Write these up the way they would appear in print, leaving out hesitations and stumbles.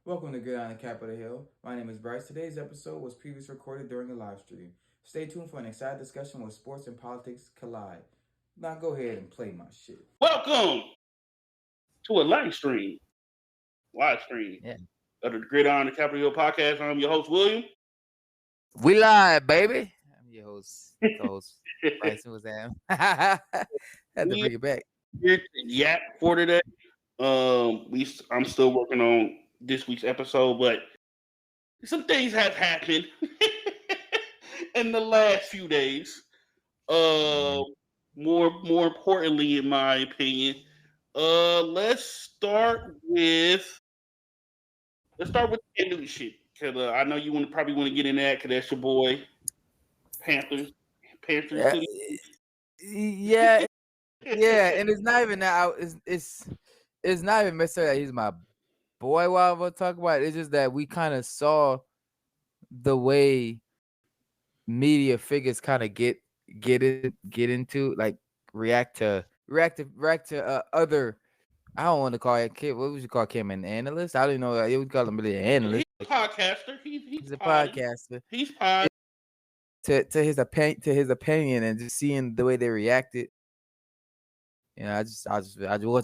Welcome to Gridiron on Capitol Hill. My name is Bryce. Today's episode was previously recorded during a live stream. Stay tuned for an exciting discussion where sports and politics collide. Now go ahead and play my shit. Welcome to a live stream Yeah. of the Gridiron the Capitol Hill podcast. I'm your host, William. We live, baby. I'm your host, co-host Bryson was that. Had to We bring it back. here to yap for today. I'm still working on this week's episode, but some things have happened in the last few days. Uh, more importantly, in my opinion, let's start with the new shit because I know you probably want to get in that because that's your boy Panthers. Panthers Yeah, City. yeah, yeah, and it's not even that. It's not even necessarily that he's my boy. While we'll talk about it, it's just that we kind of saw the way media figures kind of get into like react to other. I don't want to call it kid. What would you call him, an analyst? I don't know. You would call him really an He's analyst. a podcaster. He's He's a podding. podcaster. He's pod. To his opinion and just seeing the way they reacted. You know, I just want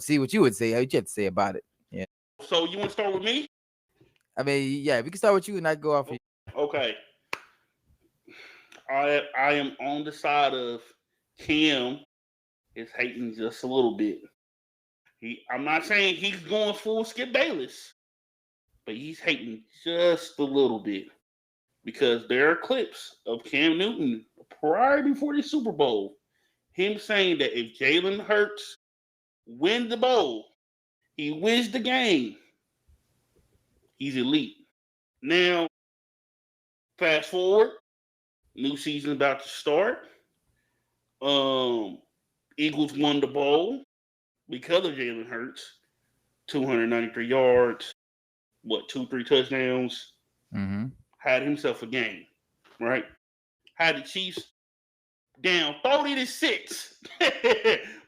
to see what you would say. What you have to say about it. Yeah. So you want to start with me? I mean, yeah, we can start with you and I go off. Okay. I am on the side of Kim is hating just a little bit. I'm not saying he's going full Skip Bayless, but he's hating just a little bit because there are clips of Cam Newton prior before the Super Bowl, him saying that if Jalen Hurts wins the bowl, he wins the game, he's elite. Now, fast forward, new season about to start. Eagles won the bowl because of Jalen Hurts, 293 yards, 2-3 touchdowns. Mm-hmm. Had himself a game, right? Had the Chiefs down 40-6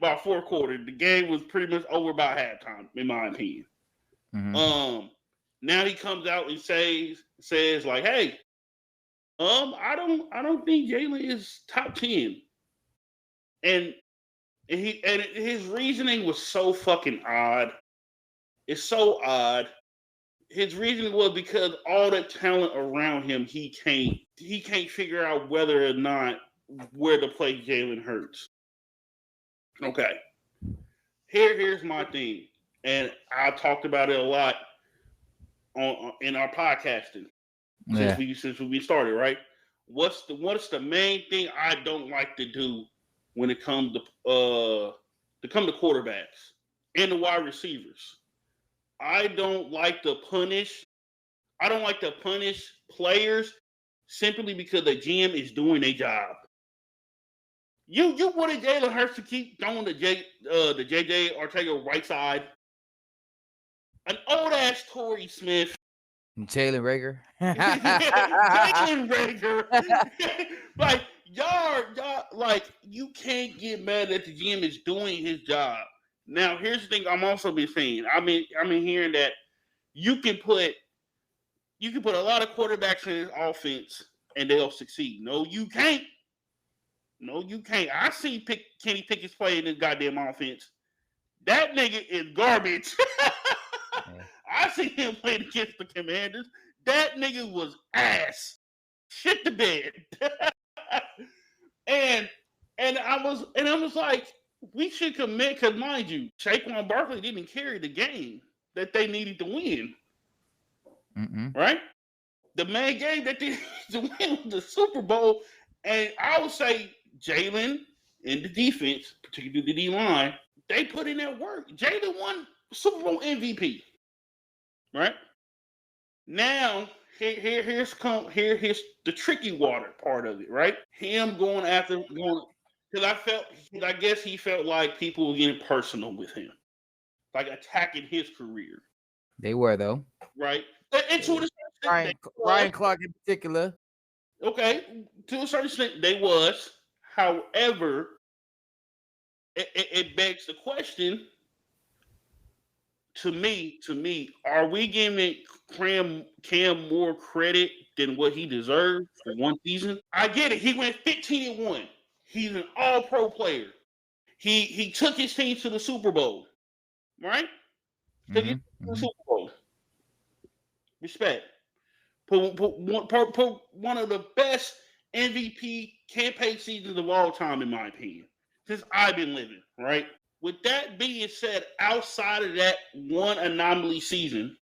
by fourth quarter. The game was pretty much over by halftime, in my opinion. Mm-hmm. Now he comes out and says like, hey, I don't think Jalen is top 10. And his reasoning was so fucking odd. It's so odd. His reasoning was because all that talent around him, he can't figure out whether or not where to play Jalen Hurts. Okay. Here's my thing, and I talked about it a lot in our podcasting since we started. Right? What's the main thing I don't like to do when it comes to quarterbacks and the wide receivers? I don't like to punish players simply because the GM is doing a job. You wanted Jalen Hurts to keep throwing the JJ Ortega right side. An old ass Torrey Smith. Jalen Rager. Jalen Rager. Like y'all like you can't get mad that the GM is doing his job. Now here's the thing I'm also been saying. I've been hearing that you can put a lot of quarterbacks in his offense and they'll succeed. No, you can't. No, you can't. I see Kenny Pickett's play in this goddamn offense. That nigga is garbage. Yeah. I see him playing against the Commanders. That nigga was ass. Shit the bed. and I was like, we should commit because mind you, Saquon Barkley didn't carry the game that they needed to win. Mm-mm. Right? The main game that they needed to win was the Super Bowl. And I would say Jalen and the defense, particularly the D-line, they put in that work. Jalen won Super Bowl MVP. Right? Now, here's the tricky water part of it, right? Him going because I guess he felt like people were getting personal with him, like attacking his career, They were though. right? And to a certain extent, Ryan Clark in particular. okay, to a certain extent, they was. However, it begs the question: to me, are we giving Cam more credit than what he deserved for one season? I get it. He went 15-1. He's an all-pro player. He took his team to the Super Bowl, right? Took it to the Super Bowl. Respect. Put one of the best MVP campaign seasons of all time, in my opinion, since I've been living, right? With that being said, outside of that one anomaly season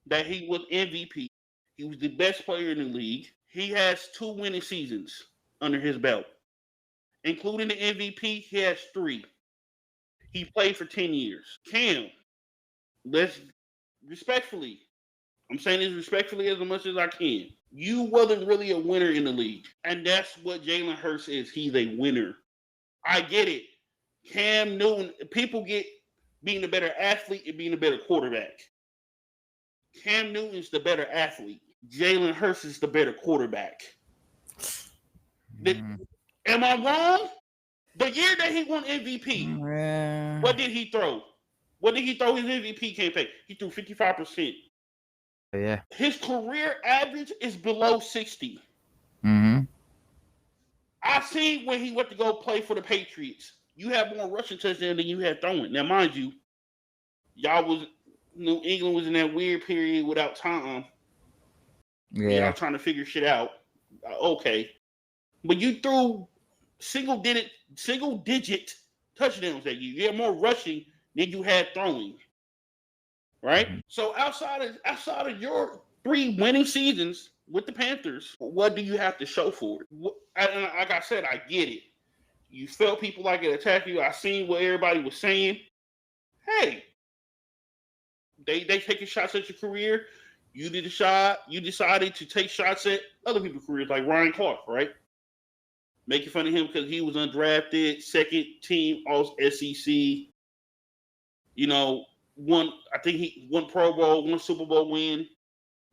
that he was MVP, he was the best player in the league. He has 2 winning seasons under his belt. Including the MVP, he has 3. He played for 10 years. Cam, let's respectfully, I'm saying this respectfully as much as I can. You wasn't really a winner in the league. And that's what Jalen Hurts is. He's a winner. I get it. Cam Newton, people get being a better athlete and being a better quarterback. Cam Newton's the better athlete. Jalen Hurts is the better quarterback. Am I wrong? The year that he won MVP, what did he throw? What did he throw his MVP campaign? He threw 55%. Yeah. His career average is below 60. I seen when he went to go play for the Patriots. You have more rushing touchdowns than you had throwing. Now, mind you, New England was in that weird period without Tom. Yeah. Y'all trying to figure shit out. Okay. But you threw single digit touchdowns that year. You had more rushing than you had throwing. Right? So outside of your 3 winning seasons with the Panthers, what do you have to show for it? And like I said, I get it. You felt people like it attack you. I seen what everybody was saying. Hey, they taking shots at your career. You did a shot. You decided to take shots at other people's careers, like Ryan Clark, right? Making fun of him because he was undrafted, second team All SEC. You know, I think he won Pro Bowl, 1 Super Bowl win,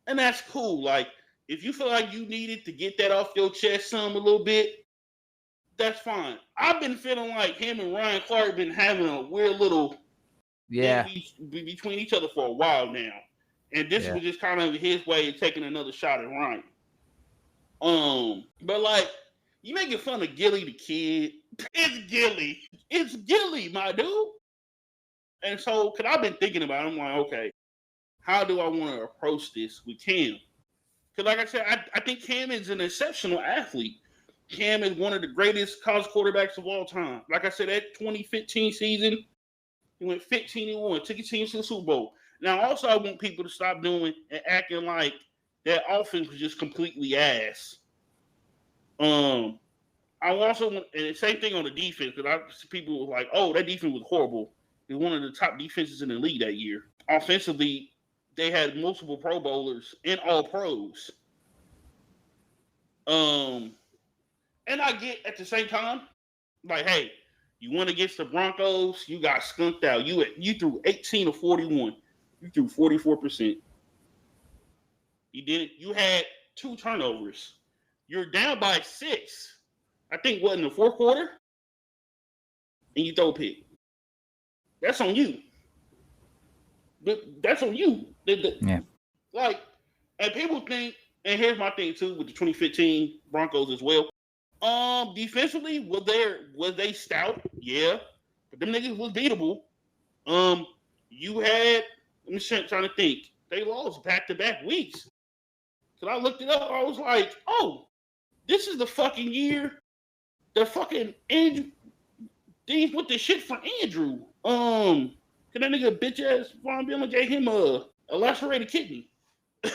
and that's cool. Like, if you feel like you needed to get that off your chest a little bit, that's fine. I've been feeling like him and Ryan Clark been having a weird little between each other for a while now, and this was just kind of his way of taking another shot at Ryan. But like, you making fun of Gilly the kid? It's Gilly, my dude. And so, because I've been thinking about it, I'm like, okay, how do I want to approach this with Cam? Because like I said, I think Cam is an exceptional athlete. Cam is one of the greatest college quarterbacks of all time. Like I said, that 2015 season, he went 15-1, took his team to the Super Bowl. Now, also, I want people to stop doing and acting like that offense was just completely ass. I also want, and the same thing on the defense, because I see people were like, oh, that defense was horrible. It was one of the top defenses in the league that year. Offensively, they had multiple Pro Bowlers and all pros. And I get at the same time, like, hey, you went against the Broncos, you got skunked out. You threw 18 of 41. You threw 44%. You did it. You had 2 turnovers. You're down by 6. I think what, in the 4th quarter? And you throw a pick. That's on you. That's on you. Yeah. Like, and people think, and here's my thing too with the 2015 Broncos as well. Defensively, was they stout? Yeah, but them niggas was beatable. You had, I'm just trying to think. They lost back-to-back weeks. So I looked it up. I was like, oh, this is the fucking year. The fucking Andrew. These with the shit for Andrew. Can that nigga bitch ass Von Miller gave him a lacerated kidney? Cause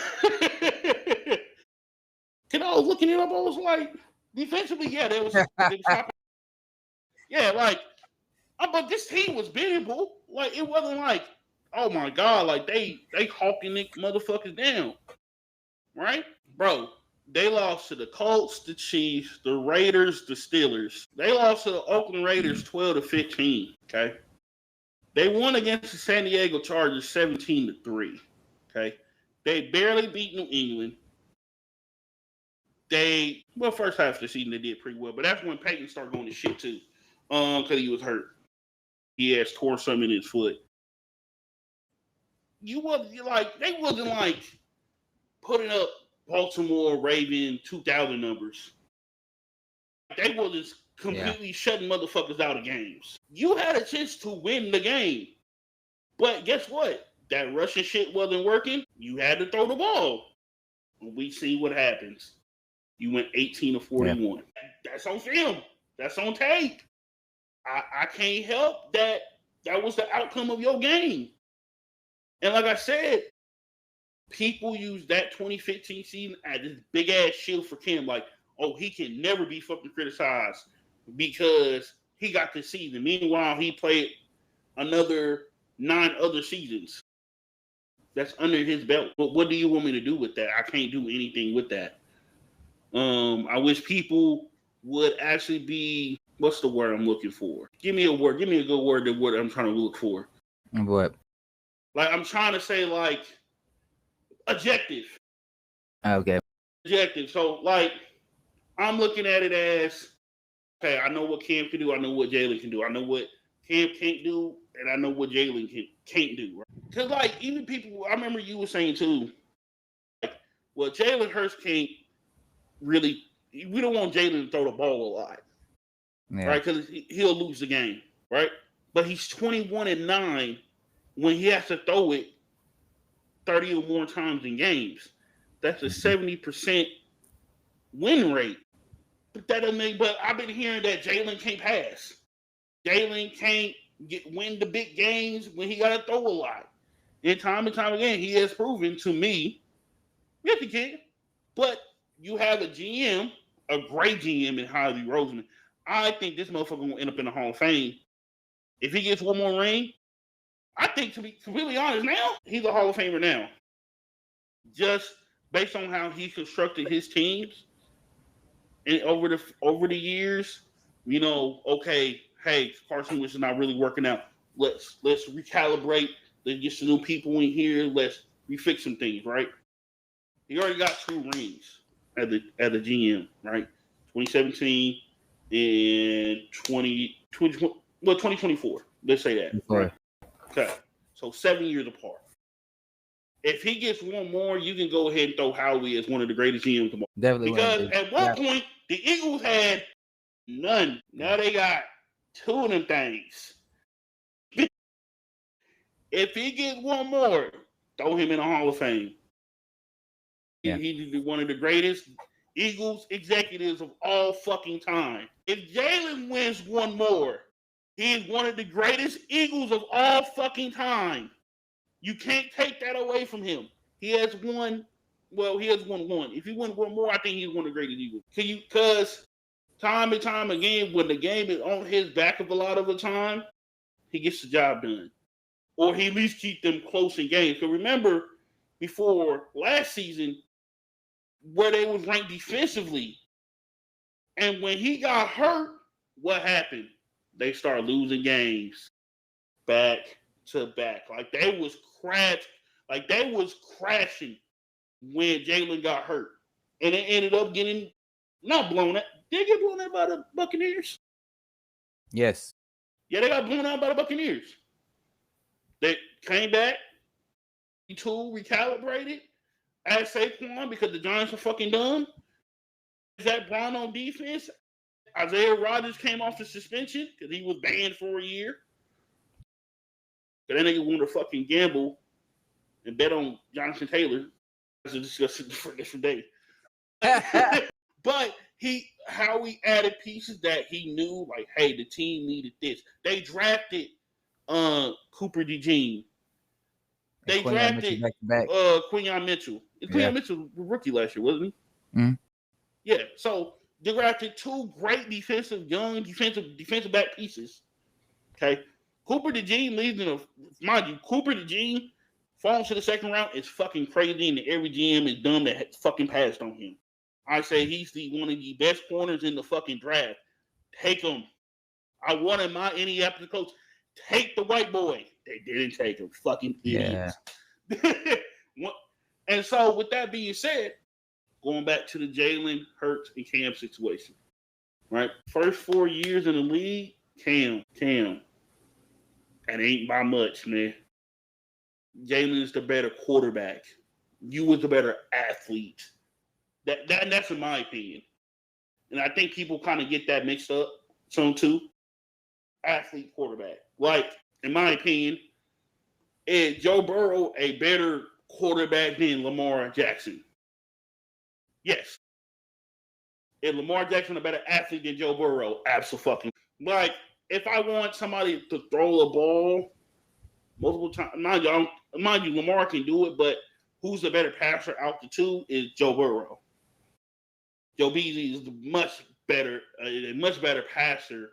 I was looking it up, I was like, defensively, yeah, they was stopping. Yeah, like, but this team was beatable. Like, it wasn't like, oh my god, like they hawking the motherfuckers down, right, bro? They lost to the Colts, the Chiefs, the Raiders, the Steelers. They lost to the Oakland Raiders 12-15. Okay, they won against the San Diego Chargers 17-3. Okay, they barely beat New England. First half of the season they did pretty well, but that's when Peyton started going to shit too, because he was hurt. He has tore something in his foot. you wasn't like they wasn't like putting up Baltimore Raven 2000 numbers. They were just completely shutting motherfuckers out of games. You had a chance to win the game, but guess what? That Russian shit wasn't working. You had to throw the ball. We see what happens. You went 18 to 41. Yeah. That's on film. That's on tape. I can't help that. That was the outcome of your game. And like I said, people use that 2015 season as this big ass shield for Cam. Like, oh, he can never be fucking criticized because he got this season. Meanwhile, he played another 9 other seasons. That's under his belt. But what do you want me to do with that? I can't do anything with that. I wish people would actually be, what's the word I'm looking for? Give me a word. Give me a good word, the word I'm trying to look for. What? Like, I'm trying to say, like, objective. Okay. Objective. So, like, I'm looking at it as, okay, I know what Cam can do. I know what Jalen can do. I know what Cam can't do, and I know what Jalen can't do. Right? Because, like, even people, I remember you were saying, too, like, well, Jalen Hurts can't really, we don't want Jalen to throw the ball a lot, right? Because he'll lose the game, right? But he's 21-9 when he has to throw it 30 or more times in games. That's a 70% win rate. But that doesn't mean, but I've been hearing that Jalen can't pass. Jalen can't win the big games when he got to throw a lot. And time again, he has proven to me, yes, he can. But you have a GM, a great GM in Harvey Roseman. I think this motherfucker will end up in the Hall of Fame. If he gets one more ring, I think, to be completely honest now, he's a Hall of Famer now. Just based on how he constructed his teams and over the years, you know, okay, hey, Carson Wentz is not really working out. Let's recalibrate. Let's get some new people in here. Let's refix some things, right? He already got 2 rings at the GM, right? 2017 and 2024. Let's say that. Right? Okay. So 7 years apart. If he gets one more, you can go ahead and throw Howie as one of the greatest GMs tomorrow. Definitely. Because at one point, the Eagles had none. Now they got 2 of them things. If he gets one more, throw him in the Hall of Fame. Yeah. He's one of the greatest Eagles executives of all fucking time. If Jalen wins one more, he is one of the greatest Eagles of all fucking time. You can't take that away from him. He has won. Well, he has won 1. If he wins one more, I think he's one of the greatest Eagles. Because time and time again, when the game is on his back of a lot of the time, he gets the job done. Or he at least keep them close in games. Because remember, before last season, where they was ranked defensively, and when he got hurt, what happened? They started losing games back to back. Like they was crashing when Jalen got hurt. And it ended up getting not blown out. Did they get blown out by the Buccaneers? Yes. Yeah, they got blown out by the Buccaneers. They came back, recalibrated, add Saquon because the Giants are fucking dumb. Zach Brown on defense. Isaiah Rodgers came off the suspension because he was banned for a year. But then they want to fucking gamble and bet on Jonathan Taylor. That's a discussion for a different day. But how he added pieces that he knew, like, hey, the team needed this. They drafted Cooper DeJean. They drafted Quinyon Mitchell. Quinyon Mitchell was a rookie last year, wasn't he? Mm-hmm. Yeah. So they drafted 2 great defensive back pieces. Okay. Cooper DeJean leads in mind you, Cooper DeJean falling to the second round is fucking crazy, and every GM is dumb that fucking passed on him. I say he's one of the best corners in the fucking draft. Take him. I wanted my Indianapolis coach. Take the white boy. They didn't take him. Fucking idiots. Yeah. And so, with that being said, going back to the Jalen Hurts and Cam situation, right? First 4 years in the league, Cam. And ain't by much, man. Jalen is the better quarterback. You was the better athlete. That's in my opinion. And I think people kind of get that mixed up. Some too. Athlete quarterback. Like, in my opinion, is Joe Burrow a better quarterback than Lamar Jackson? Yes. Is Lamar Jackson a better athlete than Joe Burrow? Absolutely. Like, if I want somebody to throw a ball multiple times, mind you, Lamar can do it, but who's the better passer out the two is Joe Burrow. Joe Beasley is a much better passer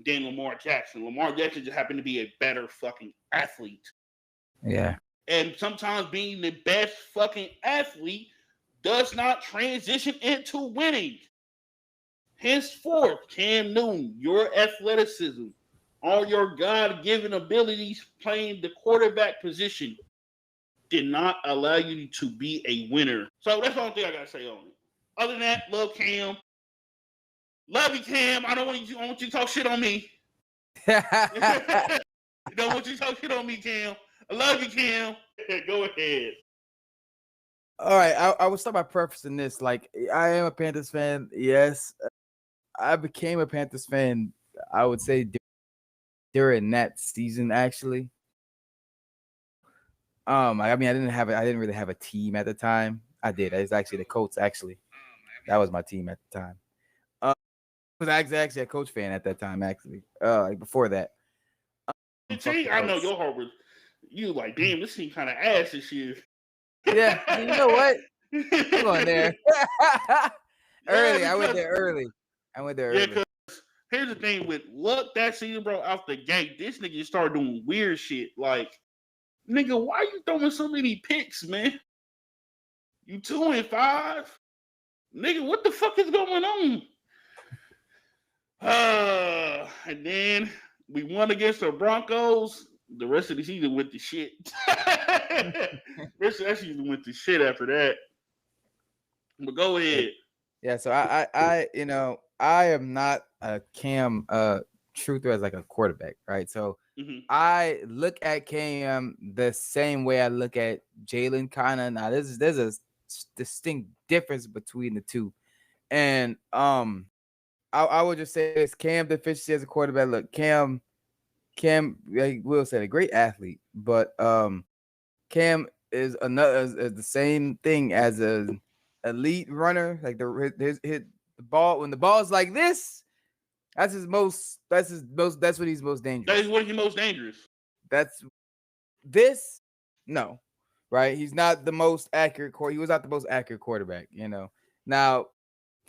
than Lamar Jackson. Lamar Jackson just happened to be a better fucking athlete. Yeah. And sometimes being the best fucking athlete does not transition into winning. Henceforth, Cam Newton, your athleticism, all your God-given abilities playing the quarterback position did not allow you to be a winner. So that's the only thing I got to say on it. Other than that, love Cam. Love you, Cam. I don't want you to talk shit on me. I don't want you to talk shit on me, Cam. I love you, Cam. Go ahead. All right, I will start by prefacing this. Like, I am a Panthers fan. Yes, I became a Panthers fan, I would say, during that season, actually. I mean, I didn't really have a team at the time. I did. It was actually the Colts. Actually, that was my team at the time. I was actually a Coach fan at that time. Actually, like before that. I know your heart was. You like, damn, this team kind of ass this year. Yeah, you know what? I'm going there. Early. I went there early. Yeah, because here's the thing with Luck that season, bro, out the gate, this nigga started doing weird shit. Like, nigga, why you throwing so many picks, man? You 2-5? Nigga, what the fuck is going on? And then we won against the Broncos. The rest of the season went to shit. Rest of that season went to shit after that. But go ahead. Yeah, so I am not a Cam truther as like a quarterback, right? So I look at Cam the same way I look at Jalen kind of. Now there's a distinct difference between the two. And I would just say this: Cam deficiency as a quarterback. Look, Cam, like Will said, a great athlete, but Cam is is the same thing as an elite runner. Like hit the ball when the ball's like this. That's what he's most dangerous. That is what he's most dangerous. That's this. No, right? He's not the most accurate. He was not the most accurate quarterback. Now.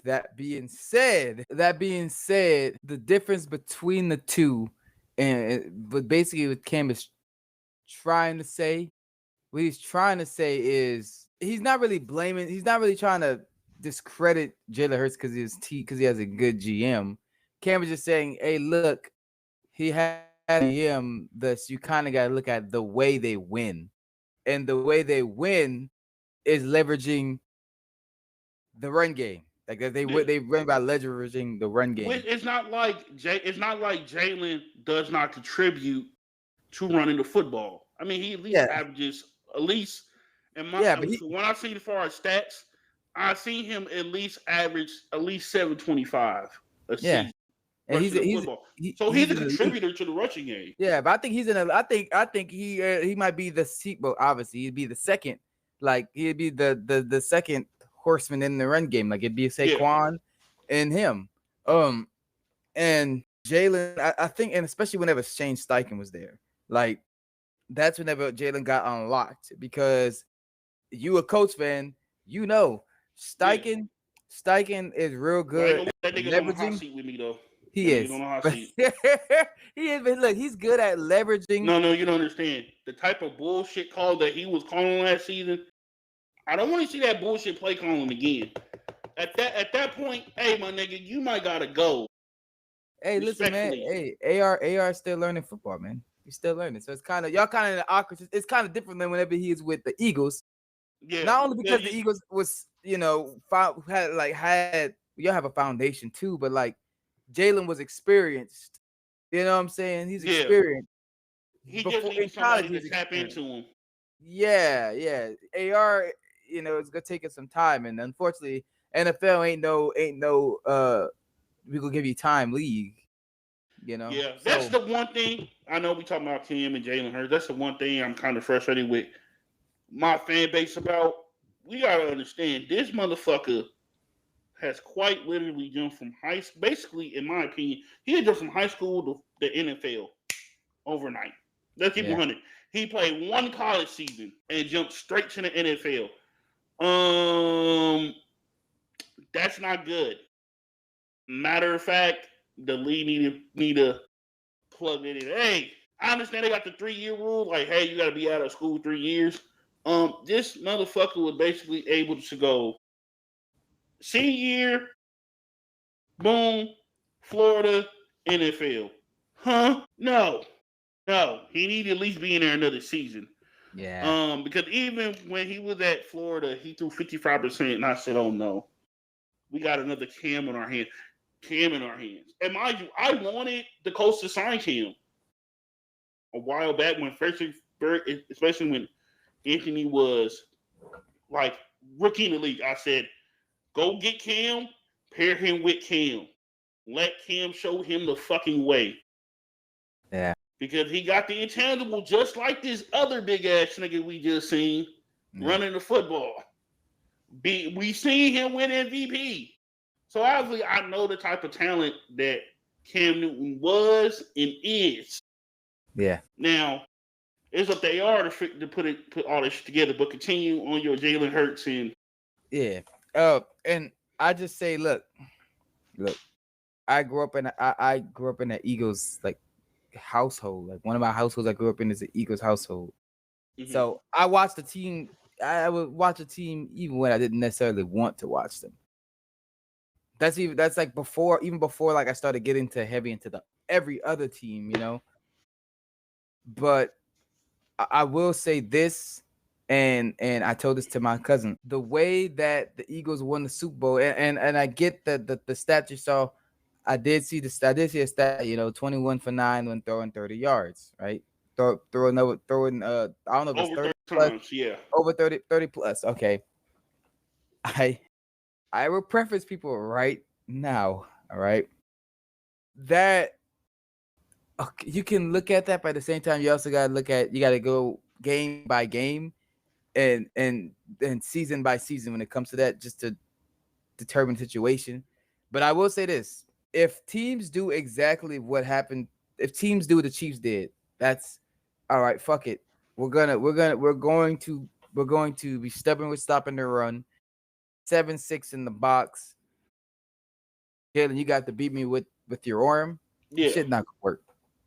That being said, the difference between the two, but basically what Cam is trying to say, is he's not really trying to discredit Jalen Hurts because he has a good GM. Cam is just saying, hey, look, he had a GM, thus you kind of got to look at the way they win, and the way they win is leveraging the run game. Like they win by leveraging the run game. It's not like Jalen does not contribute to running the football. I mean, he at least averages when I see the far as stats, I see him at least average at least 725 a season. And he's a contributor to the rushing game. Yeah, but I think I think he might be the sequel. Obviously, he'd be the second. Like he'd be the second horseman in the run game. Like it'd be Saquon and him. And Jalen, I think, and especially whenever Shane Steichen was there, like that's whenever Jalen got unlocked, because you a Colts fan, Steichen is real good. That nigga on the hot seat with me though. He is. He is. But look, he's good at leveraging. No, you don't understand the type of bullshit call that he was calling last season. I don't want to see that bullshit play calling again. At that point, hey, my nigga, you might gotta go. Hey, listen, man. Hey, AR is still learning football, man. He's still learning. So it's kind of y'all kind of in the awkward. It's kind of different than whenever he is with the Eagles. Yeah. Not only because the Eagles was, had y'all have a foundation too, but like Jalen was experienced. You know what I'm saying? He's experienced. He just before in needs college. somebody to tap into him. Yeah. AR, it's gonna take us some time, and unfortunately, NFL ain't no we gonna give you time league. Yeah, that's the one thing. I know we talking about Cam and Jalen Hurts. That's the one thing I'm kind of frustrated with my fan base about. We gotta understand this motherfucker has quite literally jumped from high school. Basically, in my opinion, he had jumped from high school to the NFL overnight. Let's keep 100. He played one college season and jumped straight to the NFL. That's not good. Matter of fact, the league need to plug it in. Hey, I understand they got the 3-year rule. Like, hey, you got to be out of school 3 years. This motherfucker was basically able to go senior year, boom, Florida, NFL. Huh? No. He need to at least be in there another season. Yeah. Because even when he was at Florida, he threw 55%, and I said, "Oh no, we got another Cam in our hands." And mind you, I wanted the Colts to sign him a while back when especially when Anthony was like rookie in the league. I said, "Go get Cam, pair him with Cam, let Cam show him the fucking way." Yeah. Because he got the intangible just like this other big ass nigga we just seen running the football. We seen him win MVP. So obviously I know the type of talent that Cam Newton was and is. Yeah. Now, it's up they are to put all this together, but continue on your Jalen Hurts and and I just say, look, I grew up in an Eagles like household. Like one of my households I grew up in is an Eagles household. Mm-hmm. So I watched the team. I would watch a team even when I didn't necessarily want to watch them. That's like before like I started getting heavy into the every other team, But I will say this, and I told this to my cousin. The way that the Eagles won the Super Bowl, and I get the stat you saw. I did see a stat, 21 for 9 when throwing 30 yards, right? Throwing I don't know if it's over 30 plus, times, yeah. Over 30 plus. Okay. I will preface people right now, all right? That you can look at that, but at the same time, you also got to go game by game and season by season when it comes to that, just to determine the situation. But I will say this: if teams do exactly what happened, if teams do what the Chiefs did, that's all right. Fuck it. We're going to be stubborn with stopping the run. 7-6 in the box. Jalen, you got to beat me with your arm. Yeah. Shit not gonna work.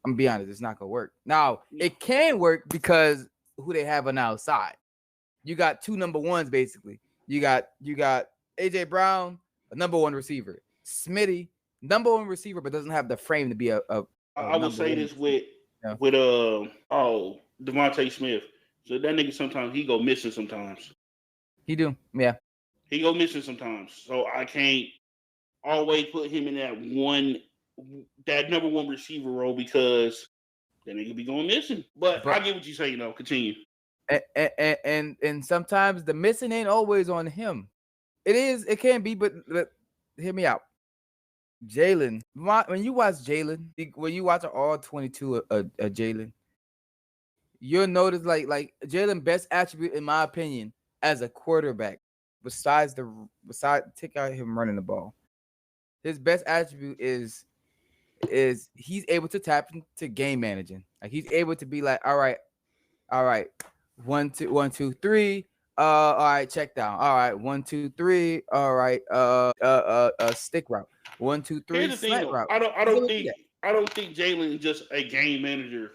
I'm gonna be honest, it's not gonna work. Now it can work because who they have on the outside. You got two number ones basically. You got AJ Brown, a number one receiver. Smitty, number one receiver, but doesn't have the frame to be a I will say this with Devontae Smith. So that nigga sometimes he go missing sometimes. He do, yeah. He go missing sometimes. So I can't always put him in that number one receiver role because that nigga be going missing. But I get what you say, continue. And sometimes the missing ain't always on him. It can be, but hear me out. Jalen, when you watch Jalen, when you watch all 22 of Jalen, you'll notice like Jalen's best attribute, in my opinion, as a quarterback, besides take out him running the ball, his best attribute is he's able to tap into game managing. Like he's able to be like, all right, 1 2 3. All right, check down. All right, 1 2 3. All right, stick route. 1 2 3. Here's the thing, though. I don't think Jalen is just a game manager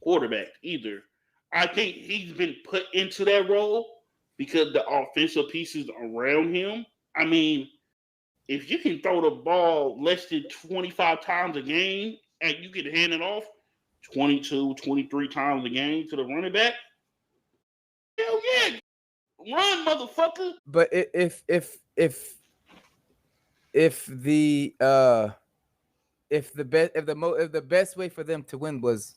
quarterback either. I think he's been put into that role because the offensive pieces around him. I mean, if you can throw the ball less than 25 times a game and you can hand it off 22, 23 times a game to the running back, hell yeah, run, motherfucker. But if the best way for them to win was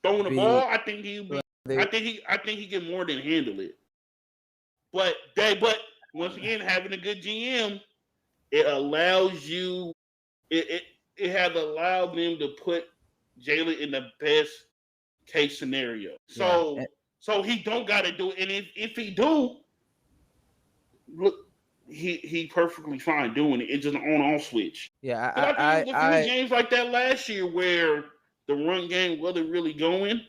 throwing the ball, I think he'll be. I think he can more than handle it. But once again, having a good GM, it allows you. It has allowed them to put Jalen in the best case scenario. So he don't got to do it. And if he do, look, he perfectly fine doing it. It's just an on-off switch. Yeah, I think a few games like that last year where the run game wasn't really going.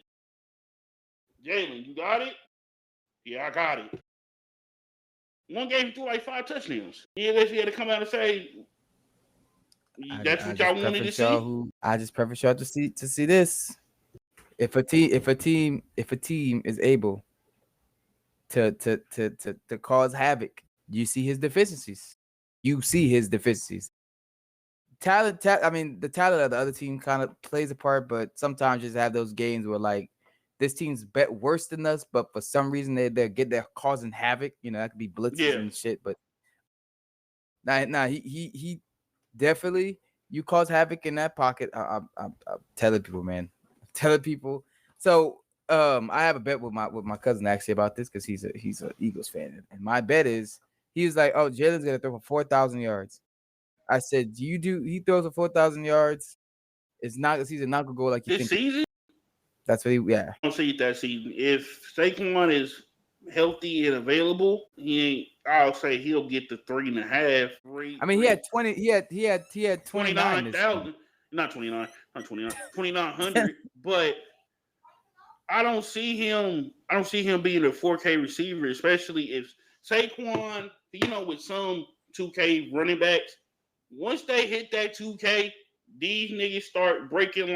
Jalen, you got it? Yeah, I got it. One game, he threw like 5 touchdowns. He had to come out and say, "That's what y'all wanted to see." I just prefer y'all to see this. If a team is able to cause havoc, you see his deficiencies. Talent. I mean, the talent of the other team kind of plays a part, but sometimes you just have those games where like this team's bet worse than us, but for some reason they're causing havoc. You know, that could be blitzes and shit. But he definitely you cause havoc in that pocket. I'm telling people, man. I'm telling people. So I have a bet with my cousin actually about this because he's a Eagles fan, and my bet is he was like, "Oh, Jalen's gonna throw for 4,000 yards." I said, he throws for 4,000 yards. It's not the season, not gonna go like you this think. Season? That's what I don't see it that season. If Saquon is healthy and available, I'll say he'll get the 3.5. I mean, he had 20. He had 29,000. Not 29. Not 29. 2,900. But I don't see him being a 4K receiver, especially if Saquon, with some 2K running backs, once they hit that 2K, these niggas start breaking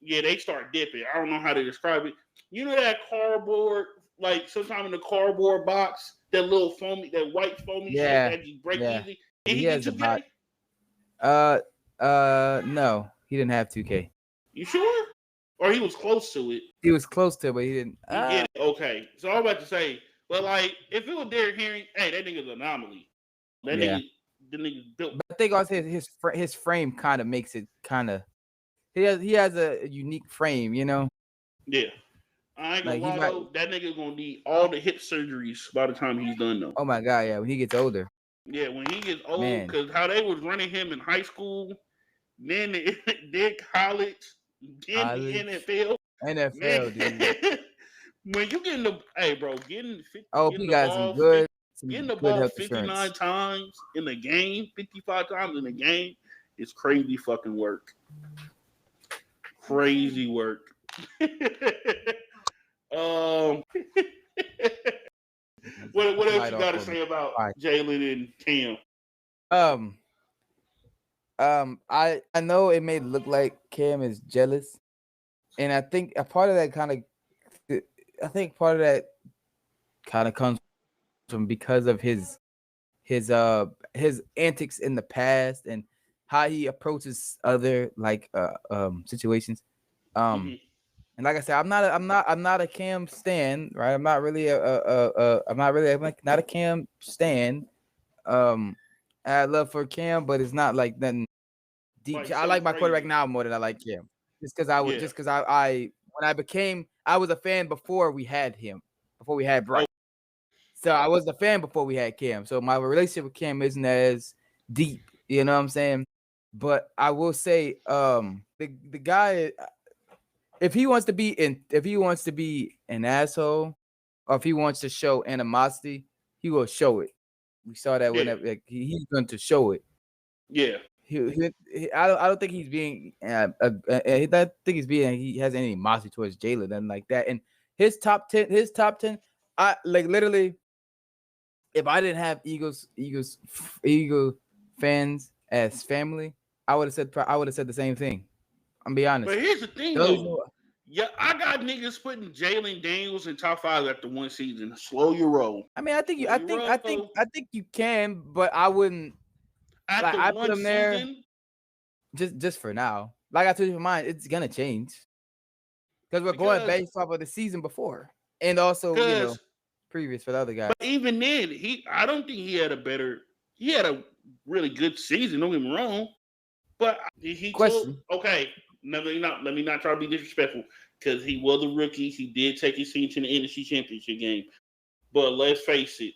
they start dipping. I don't know how to describe it. You know that cardboard, like sometime in the cardboard box, that little foamy, that white foamy shit that you break easy. Did he get 2K? No, he didn't have 2K. You sure? Or he was close to it? He was close to it, but he didn't. Okay. So I'm about to say, but like, if it was Derrick Henry, hey, that nigga's an anomaly. That nigga built. But I think also his frame kind of makes it kind of. He has a unique frame, you know. Yeah, I ain't gonna lie though. That nigga's gonna need all the hip surgeries by the time he's done though. Oh my god, yeah, when he gets older. Yeah, when he gets old, because how they was running him in high school, then college, then the NFL. NFL, dude. When you get in the getting 50, he got some good. Getting the ball 59 times in the game, 55 times in the game, is crazy fucking work. Crazy work. What else you got to say about Jalen and Cam? I know it may look like Cam is jealous, and I think a part of that kind of comes from because of his antics in the past and how he approaches other situations. And like I said, I'm not a Cam stan, right? I'm not really not a Cam stan. I have love for Cam, but it's not like nothing deep. I like my quarterback now more than I like Cam. Just because I was a fan before we had him, before we had Bryce. So I was a fan before we had Cam. So my relationship with Cam isn't as deep, you know what I'm saying? But I will say, the guy, if he wants to be an asshole, or if he wants to show animosity, he will show it. We saw that whenever he's going to show it. Yeah. I don't think he's being. I don't think he has any animosity towards Jalen, nothing like that. And his top 10. I literally. If I didn't have Eagle fans as family, I would have said the same thing. I'm be honest. But here's the thing, though. Yeah, I got niggas putting Jalen Daniels in top 5 after one season. Slow your roll. I mean, I think you can, but I wouldn't. I put him there just for now. Like I told you, for mine, it's gonna change because we're going based off of the season before, and also previous for the other guy. But even then, I don't think he had a really good season. Don't get me wrong, but he question. Okay, let me not try to be disrespectful because he was a rookie. He did take his team to the NFC Championship game. But let's face it,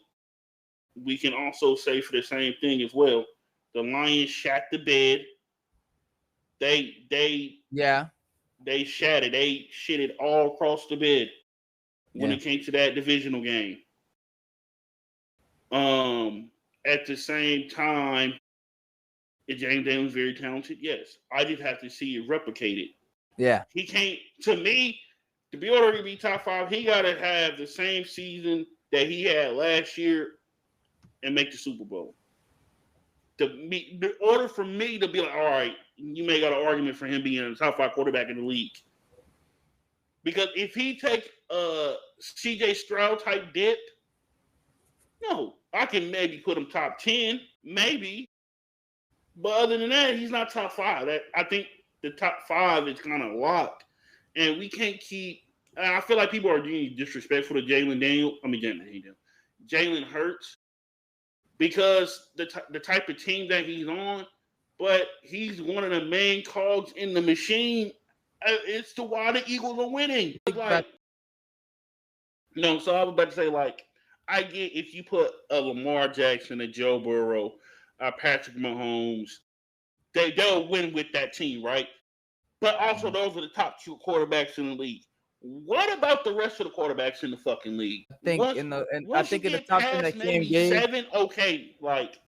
we can also say for the same thing as well. The Lions shat the bed. They shattered. They shitted all across the bed when it came to that divisional game. At the same time, James Daniels very talented. Yes, I just have to see it replicated. Yeah, he can't. To me, to be able to be top 5, he got to have the same season that he had last year and make the Super Bowl. The order for me to be like, all right, you may got an argument for him being a top 5 quarterback in the league. Because if he take a C.J. Stroud type dip, no, I can maybe put him top 10, maybe. But other than that, he's not top 5. I think the top 5 is kind of locked. And we can't keep... I feel like people are being disrespectful to Jalen Hurts. Because the type of team that he's on, but he's one of the main cogs in the machine. It's to why the Eagles are winning. Like, no, so I was about to say, like, I get if you put a Lamar Jackson, a Joe Burrow, a Patrick Mahomes, they'll win with that team, right? But also those are the top 2 quarterbacks in the league. What about the rest of the quarterbacks in the fucking league? I think in the top 10 that Cam gave 7, okay, like,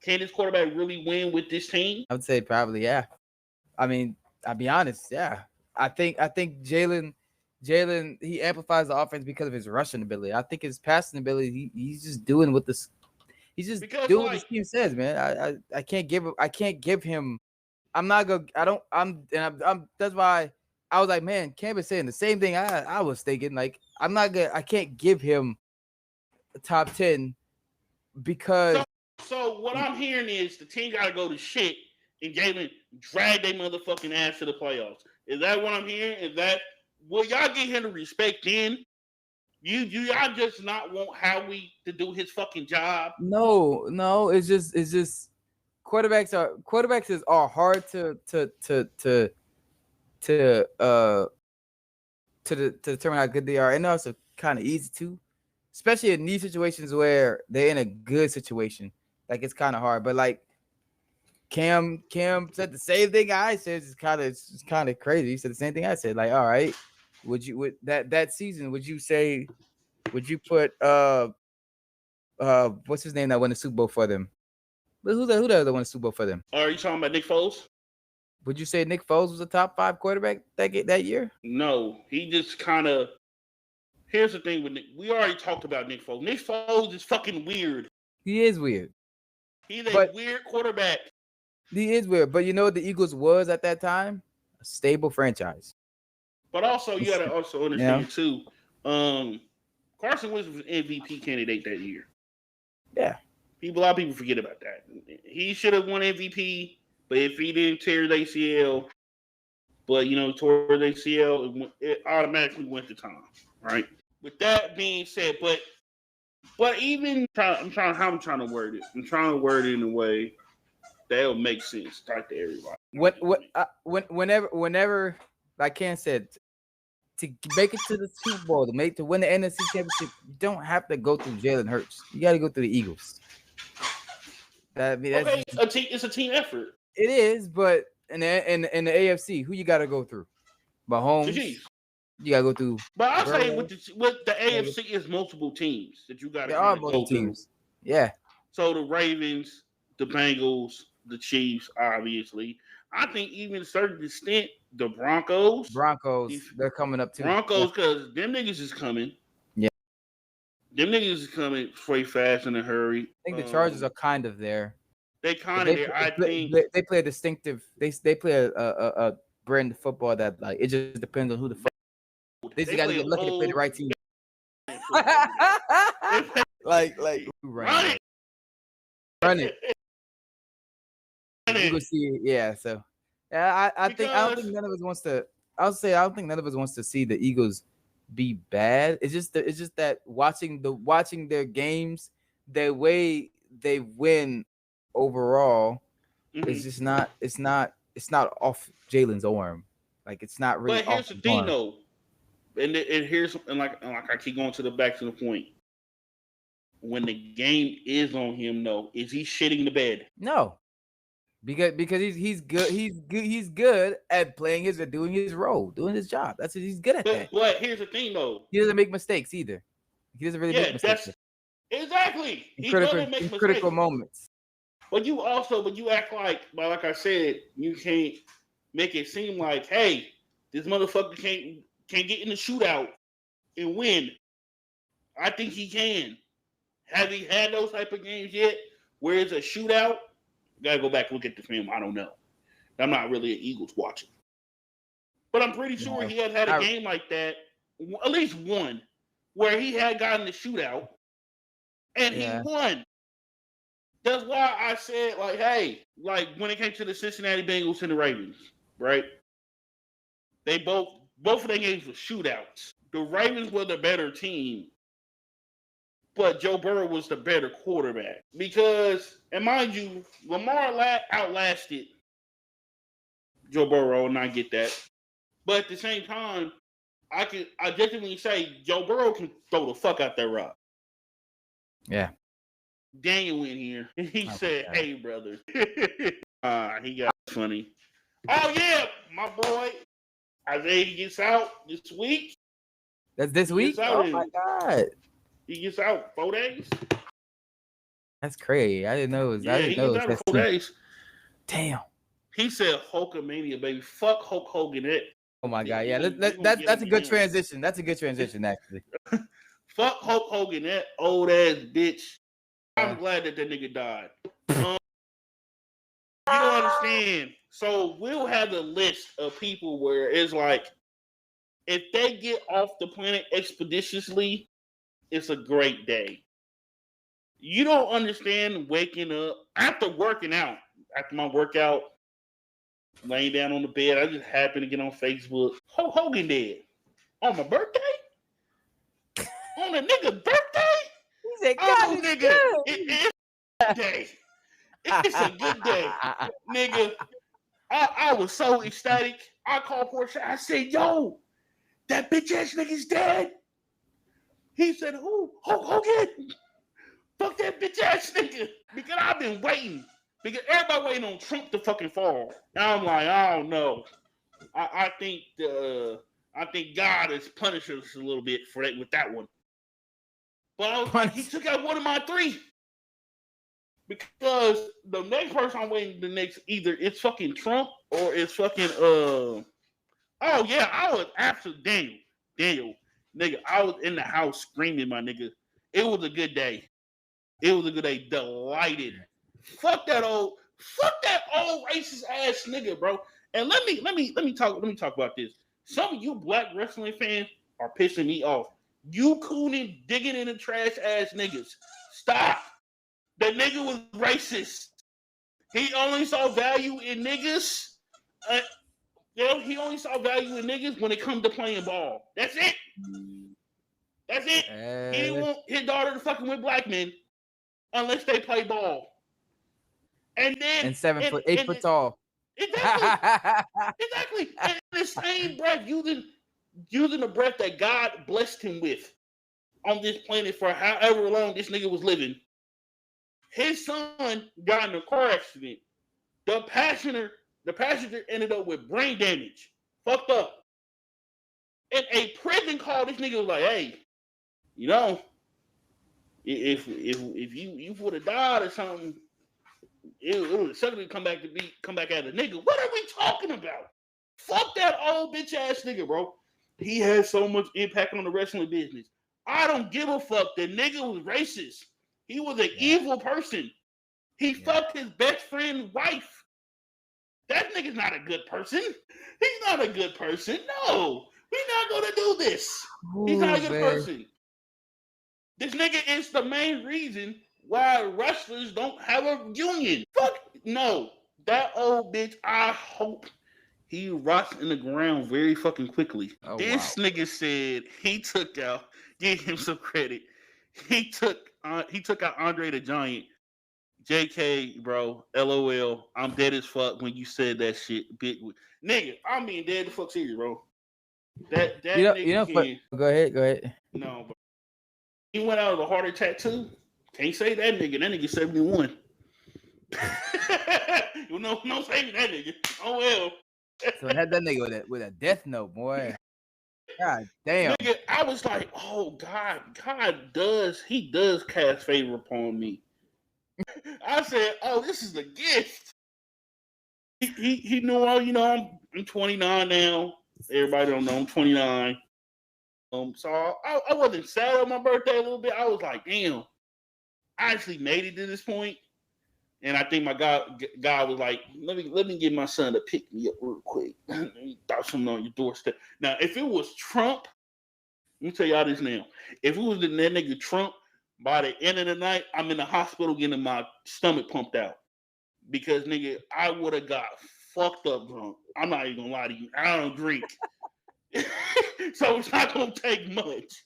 can this quarterback really win with this team? I would say probably, yeah. I mean, I'll be honest, yeah. I think Jalen he amplifies the offense because of his rushing ability. I think his passing ability, he's just doing what this doing what this team says, man. I can't give him. I'm not gonna. I'm that's why I was like, man, Cam is saying the same thing I was thinking. Like, I can't give him a top 10 because. So what I'm hearing is the team got to go to shit and Jalen drag their motherfucking ass to the playoffs. Is that what I'm hearing? Is that will y'all get him the respect then? Y'all just not want Howie to do his fucking job? No, it's just quarterbacks are hard to determine how good they are, and also kind of easy too, especially in these situations where they're in a good situation. Like, it's kind of hard, but like Cam said the same thing I said. It's kind of crazy. He said the same thing I said. Like, all right, would that season? Would you put what's his name that won the Super Bowl for them? But who the other won the Super Bowl for them? Are you talking about Nick Foles? Would you say Nick Foles was a top 5 quarterback that year? No, he just kind of. Here's the thing with Nick. We already talked about Nick Foles. Nick Foles is fucking weird. He is weird. He's a weird quarterback. He is weird, but you know what the Eagles was at that time? A stable franchise. But also, you got to also understand too. Carson Wentz was an MVP candidate that year. Yeah. A lot of people forget about that. He should have won MVP, but if he didn't tear his ACL, tore his ACL, it automatically went to Tom, right? With that being said, but even I'm trying to word it. I'm trying to word it in a way that'll make sense to everybody. Whenever, like Ken said, to make it to the Super Bowl, to win the NFC Championship, you don't have to go through Jalen Hurts. You got to go through the Eagles. It's a team effort. It is, but in the AFC, who you got to go through? Mahomes. You got to go through. But I'll say with the AFC is multiple teams that you got to. There are multiple teams. Yeah. So the Ravens, the Bengals, the Chiefs, obviously. I think even to a certain extent, the Broncos, they're coming up too. Broncos, because them niggas is coming. Yeah. Them niggas is coming straight fast in a hurry. I think the Chargers are kind of there. They kind of there. I think they play a distinctive. They play a brand of football that, like, it just depends on who the fuck. They just got to get lucky to play the right team. like run it. You go see it. Yeah. So I don't think none of us wants to. I'll say I don't think none of us wants to see the Eagles be bad. It's just that watching their games, the way they win overall, it's just not. It's it's not off Jalen's arm. Like it's not really. But here's off the his thing, arm. though, and here's like I keep going back to the point. When the game is on him, though, is he shitting the bed? No, because he's good. He's good at playing doing his role, doing his job. That's what he's good at. But here's the thing, though. He doesn't make mistakes either. He doesn't really make mistakes. Exactly. He doesn't make mistakes. Critical moments. But you act like I said, you can't make it seem like, hey, this motherfucker can't get in the shootout and win. I think he can. Have he had those type of games yet? Where it's a shootout? Gotta go back and look at the film. I don't know. I'm not really an Eagles watcher, but I'm pretty sure he had a game like that, at least one, where he had gotten the shootout and he won. That's why I said, like, hey, like when it came to the Cincinnati Bengals and the Ravens, right? They both of their games were shootouts. The Ravens were the better team, but Joe Burrow was the better quarterback. Because, and mind you, Lamar outlasted Joe Burrow, and I get that. But at the same time, I definitely say Joe Burrow can throw the fuck out that rock. Yeah. Daniel in here. He said, hey, brother. He got funny. Oh, yeah, my boy. Isaiah gets out this week. That's this week? Oh, my God. He gets out 4 days. That's crazy. I didn't know it was. Yeah, he gets out 4 days. Damn. He said Hulkamania, baby. Fuck Hulk Hogan. Oh, my God. Yeah, that's a good transition. That's a good transition, actually. Fuck Hulk Hogan, that old-ass bitch. I'm glad that nigga died. You don't understand. So we'll have a list of people where it's like, if they get off the planet expeditiously, it's a great day. You don't understand waking up after working out. After my workout, laying down on the bed, I just happened to get on Facebook. Hulk Hogan dead. On my birthday? On a nigga's birthday? He said, God, nigga, it's a good day. It's a good day. Nigga, I was so ecstatic. I called Portia. I said, yo, that bitch ass nigga's dead. He said, who? Hulk Hogan. Fuck that bitch ass nigga. Because I've been waiting. Because everybody waiting on Trump to fucking fall. And I'm like, I don't know. I think God is punishing us a little bit for that with that one. But I was like, he took out one of my three. Because the next person I'm waiting, either it's fucking Trump or it's fucking oh yeah, I was absolutely Daniel, nigga, I was in the house screaming, my nigga. It was a good day. Delighted. Fuck that old racist ass nigga, bro. And let me talk about this. Some of you black wrestling fans are pissing me off. You cooning, digging in the trash ass niggas. Stop. The nigga was racist. He only saw value in niggas. He only saw value in niggas when it comes to playing ball. That's it. He didn't want his daughter to fucking with black men unless they play ball. And then 8 foot tall. Exactly. And in the same breath, using the breath that God blessed him with on this planet for however long this nigga was living. His son got in a car accident. The passenger ended up with brain damage. Fucked up. And a prison call, this nigga was like, hey, you know, if you would have died or something, it would suddenly come back as a nigga. What are we talking about? Fuck that old bitch ass nigga, bro. He has so much impact on the wrestling business. I don't give a fuck. The nigga was racist. He was an evil person. He fucked his best friend's wife. That nigga's not a good person. He's not a good person. No. We're not going to do this. He's not a good person. This nigga is the main reason why wrestlers don't have a union. Fuck no. That old bitch, I hope he rots in the ground very fucking quickly. This nigga said he took out, give him some credit. He took out Andre the Giant JK, bro, LOL. I'm dead as fuck when you said that shit, bitch. Nigga, I mean dead as fuck serious, bro. That nigga can. Go ahead. No, bro. He went out of a heart attack too. Can't say that nigga. That nigga 71. No saying that nigga. Oh well. So had that nigga with a death note, boy. God damn. Nigga, I was like, oh God he does cast favor upon me. I said, oh, this is a gift. He knew all, I'm 29 now. Everybody don't know I'm 29. So I wasn't sad on my birthday a little bit. I was like, damn, I actually made it to this point. And I think my God was like, let me get my son to pick me up real quick. Throw something on your doorstep. Now, if it was Trump, let me tell y'all this now. If it was that nigga Trump, by the end of the night, I'm in the hospital getting my stomach pumped out. Because, nigga, I would have got fucked up drunk. I'm not even going to lie to you. I don't drink. So it's not going to take much.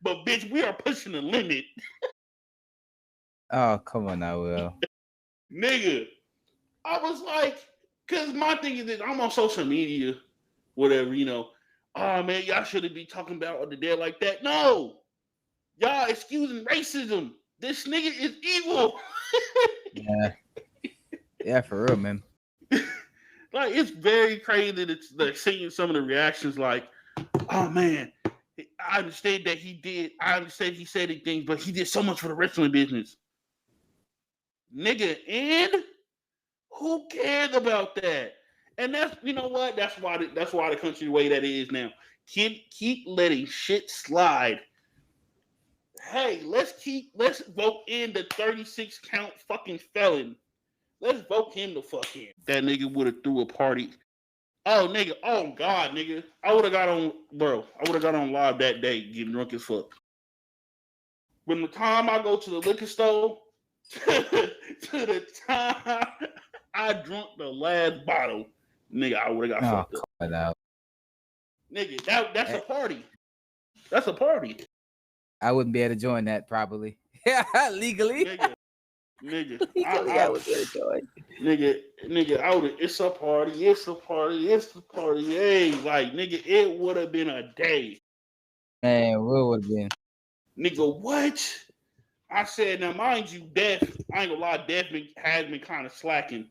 But, bitch, we are pushing the limit. Oh, come on now, Will. Nigga, I was like, because my thing is that I'm on social media, whatever, oh, man, y'all shouldn't be talking about the dead like that. No. Y'all excusing racism. This nigga is evil. Yeah. Yeah, for real, man. Like, it's very crazy that it's like seeing some of the reactions like, oh man, I understand that he did. I understand he said things, but he did so much for the wrestling business. Nigga, and who cares about that? And that's, you know what? That's why the country the way that it is now. Keep letting shit slide. Hey, let's vote in the 36 count fucking felon. Let's vote him the fuck in. That nigga would have threw a party. Oh, nigga. Oh, God, nigga. I would have got on live that day getting drunk as fuck. When the time I go to the liquor store, to the time I drunk the last bottle, nigga, I would have got fucked up. Out. Nigga, that's a party. That's a party. I wouldn't be able to join that probably. Legally. Nigga, I would be able to join. Nigga, it's a party. Hey, like, nigga, it would have been a day. Man, what would have been? Nigga, what? I said, now, mind you, Death, I ain't gonna lie, Death has been kind of slacking.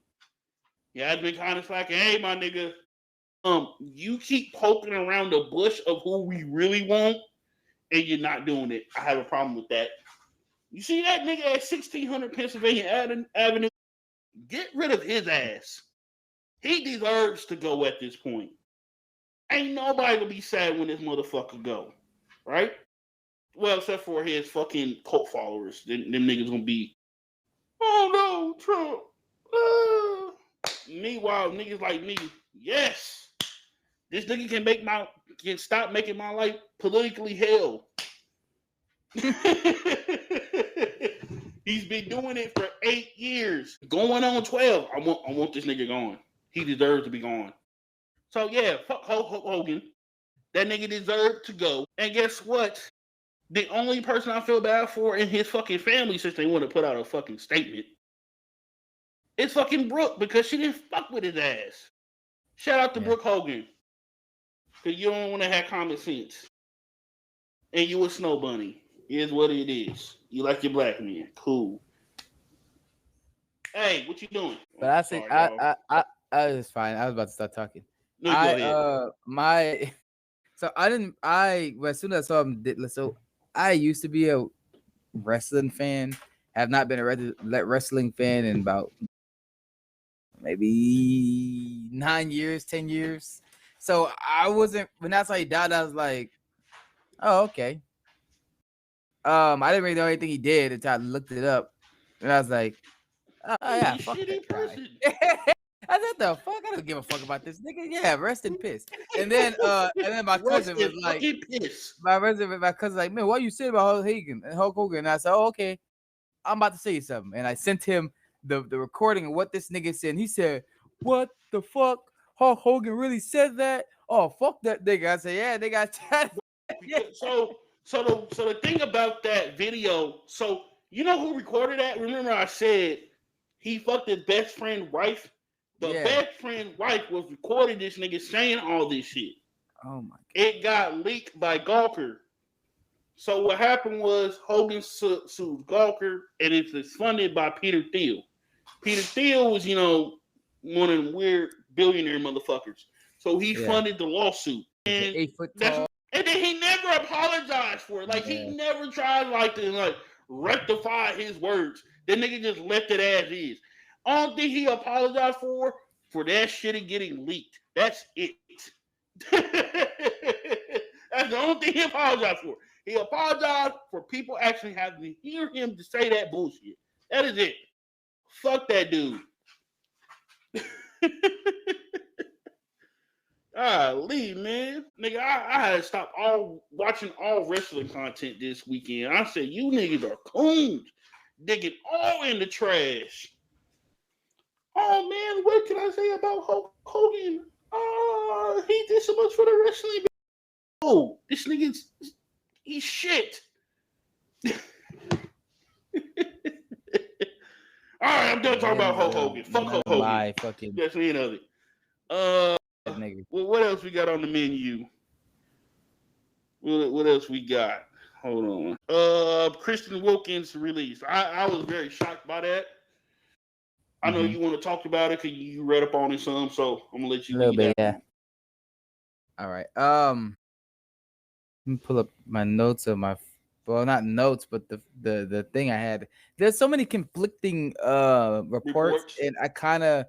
Yeah, has been kind of slacking. Hey, my nigga, you keep poking around the bush of who we really want, and you're not doing it. I have a problem with that. You see that nigga at 1600 Pennsylvania Avenue? Get rid of his ass. He deserves to go at this point. Ain't nobody gonna be sad when this motherfucker go, right? Well, except for his fucking cult followers. Them niggas gonna be, oh no, Trump. Meanwhile, niggas like me, yes, this nigga can stop making my life politically hell. He's been doing it for 8 years, going on 12. I want this nigga gone. He deserves to be gone. So yeah, fuck Hulk Hogan. That nigga deserved to go. And guess what? The only person I feel bad for in his fucking family, since they want to put out a fucking statement, is fucking Brooke, because she didn't fuck with his ass. Shout out to Brooke Hogan. Because you don't want to have common sense. And you a snow bunny. It is what it is. You like your black man. Cool. Hey, what you doing? But I think I was fine. I was about to start talking. No, go ahead. As soon as I saw him, so I used to be a wrestling fan. Have not been a wrestling fan in about maybe 9 years, 10 years. So I wasn't, when that's how he died, I was like, oh, okay. I didn't really know anything he did until I looked it up. And I was like, oh yeah, fuck that guy. I said, the fuck? I don't give a fuck about this nigga. Yeah, rest in piss. And then my cousin was like, my cousin like, man, what you said about Hulk Hogan? And I said, oh, okay, I'm about to say something. And I sent him the recording of what this nigga said. And he said, what the fuck? Hulk Hogan really said that? Oh, fuck that nigga. I said, yeah, nigga. So the thing about that video, so you know who recorded that? Remember I said he fucked his best friend's wife. The Yeah. best friend's wife was recording this nigga saying all this shit. Oh my god. It got leaked by Gawker. So what happened was Hogan sued Gawker, and it's funded by Peter Thiel. Peter Thiel was, one of them weird billionaire motherfuckers. So he funded the lawsuit. And 8 foot tall. And then he never apologized for it. Like, he never tried, to rectify his words. That nigga just left it as is. Only thing he apologized for that shit getting leaked. That's it. That's the only thing he apologized for. He apologized for people actually having to hear him to say that bullshit. That is it. Fuck that dude. Golly, man. Nigga, I had to stop watching all wrestling content this weekend. I said, you niggas are coons. Digging all in the trash. Oh, man, what can I say about Hulk Hogan? He did so much for the wrestling. Oh, this nigga's... He's shit. All right, I'm done talking about Hulk Hogan. Fuck Hulk Hogan. That's the end of it. Well, what else we got on the menu? What else we got? Hold on. Christian Wilkins release. I was very shocked by that. I know you want to talk about it because you read up on it some, so I'm gonna let you. A little bit, yeah. All right. Let me pull up my notes of my. Well, not notes, but the thing I had. There's so many conflicting reports, and I kind of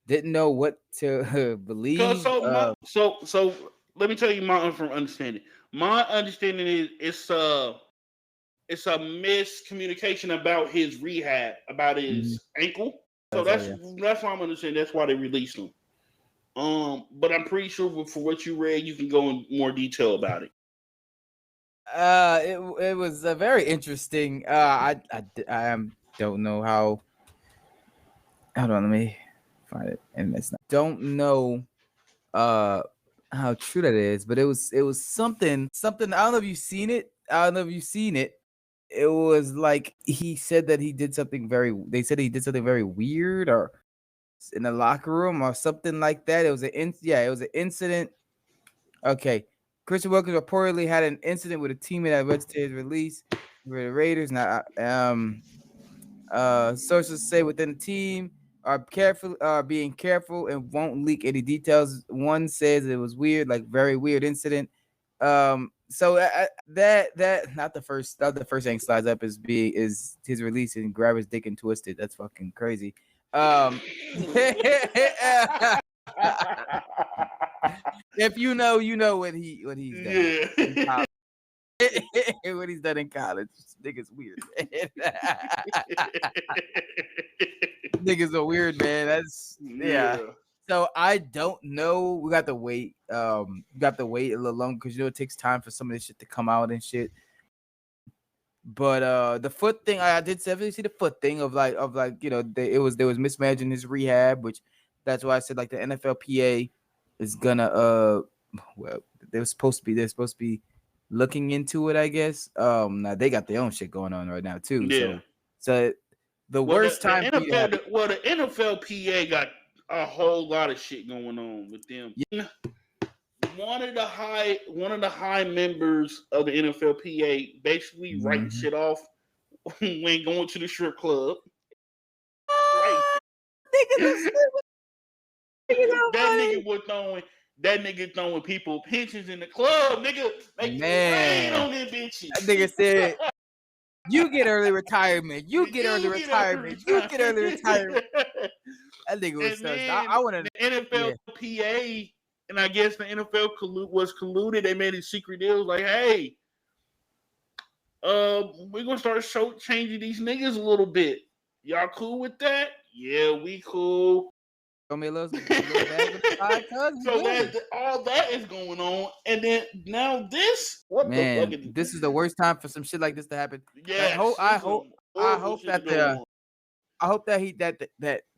didn't know what to believe. So let me tell you my understanding. My understanding is it's a miscommunication about his rehab, about his ankle. So that's why I'm understanding. That's why they released him. But I'm pretty sure for what you read, you can go in more detail about it. It was very interesting. I don't know how. Hold on, let me find it. And it's not. Don't know how true that is, but it was something. I don't know if you've seen it. It was like he said that he did something they said he did something very weird or in the locker room or something like that. It was an incident. Okay. Christian Wilkins reportedly had an incident with a teammate that led to his release for the Raiders. Now, sources say within the team are being careful and won't leak any details. One says it was weird, like very weird incident. So that not the first thing slides up is his release and grab his dick and twist it. That's fucking crazy. If you know what he's done. Yeah. What he's done in college. Nigga's weird. Niggas are weird, man. That's yeah. So I don't know. We got to wait. A little longer because it takes time for some of this shit to come out and shit. But the foot thing, I did definitely see the foot thing of like there was mismanaging his rehab, which that's why I said like the NFLPA is gonna they're supposed to be looking into it, I guess. Now they got their own shit going on right now too. Yeah. So the worst time. The NFLPA got a whole lot of shit going on with them. Yeah. One of the high members of the NFLPA basically writing shit off when going to the strip club. Right. That nigga throwing people pensions in the club, nigga. Like, man, on them bitches. That nigga said, "You get early retirement. You get early retirement. You get early retirement." That nigga was so. I want to. The NFLPA, and I guess the NFL was colluded. They made a secret deal like, "Hey, we're gonna start changing these niggas a little bit. Y'all cool with that? Yeah, we cool." Throw me a little bag so all that is going on, and then now this. What man, the fuck? This is the worst time for some shit like this to happen. Yeah, I hope that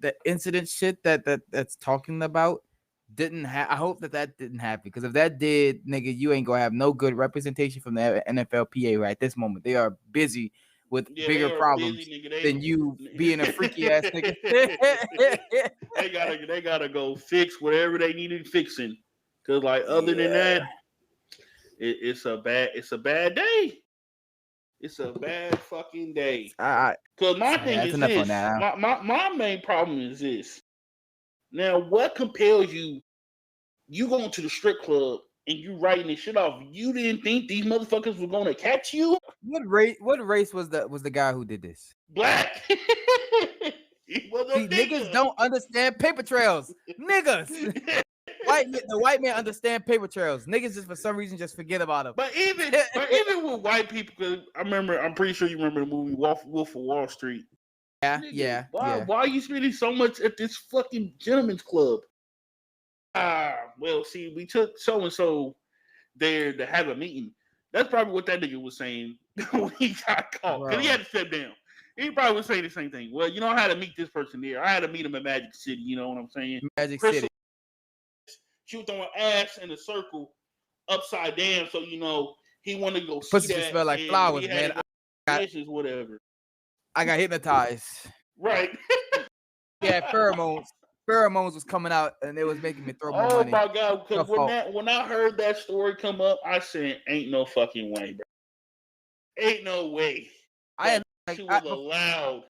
the incident shit that's talking about didn't happen. I hope that didn't happen, because if that did, nigga, you ain't gonna have no good representation from the NFLPA right this moment. They are busy with Yeah, bigger they are problems busy, nigga. than you being a freaky ass nigga. they gotta go fix whatever they needed fixing. Cause like other than that, it's a bad day. It's a bad fucking day. Cause my thing is this. My main problem is this. Now, what compels you? You going to the strip club and you writing this shit off? You didn't think these motherfuckers were gonna catch you? What race was the guy who did this? Black. He was a See, niggas don't understand paper trails. Niggas. The white man understand paper trails. Niggas just for some reason just forget about them. But even with white people, because I'm pretty sure you remember the movie Wolf of Wall Street. Yeah. Why are you spending so much at this fucking gentleman's club? Well, see, we took so and so there to have a meeting. That's probably what that nigga was saying when he got caught, because he had to step down. He probably would say the same thing. Well, you know, I had to meet this person there. I had to meet him at Magic City. You know what I'm saying? Magic City. She was throwing ass in a circle upside down, so you know he wanted to go see Pussy that. Smell like flowers, man. Whatever. I got hypnotized. Right. Yeah, pheromones. Pheromones was coming out, and it was making me throw more money. Oh my god! Because when I heard that story come up, I said, "Ain't no fucking way, bro. Ain't no way." She was allowed.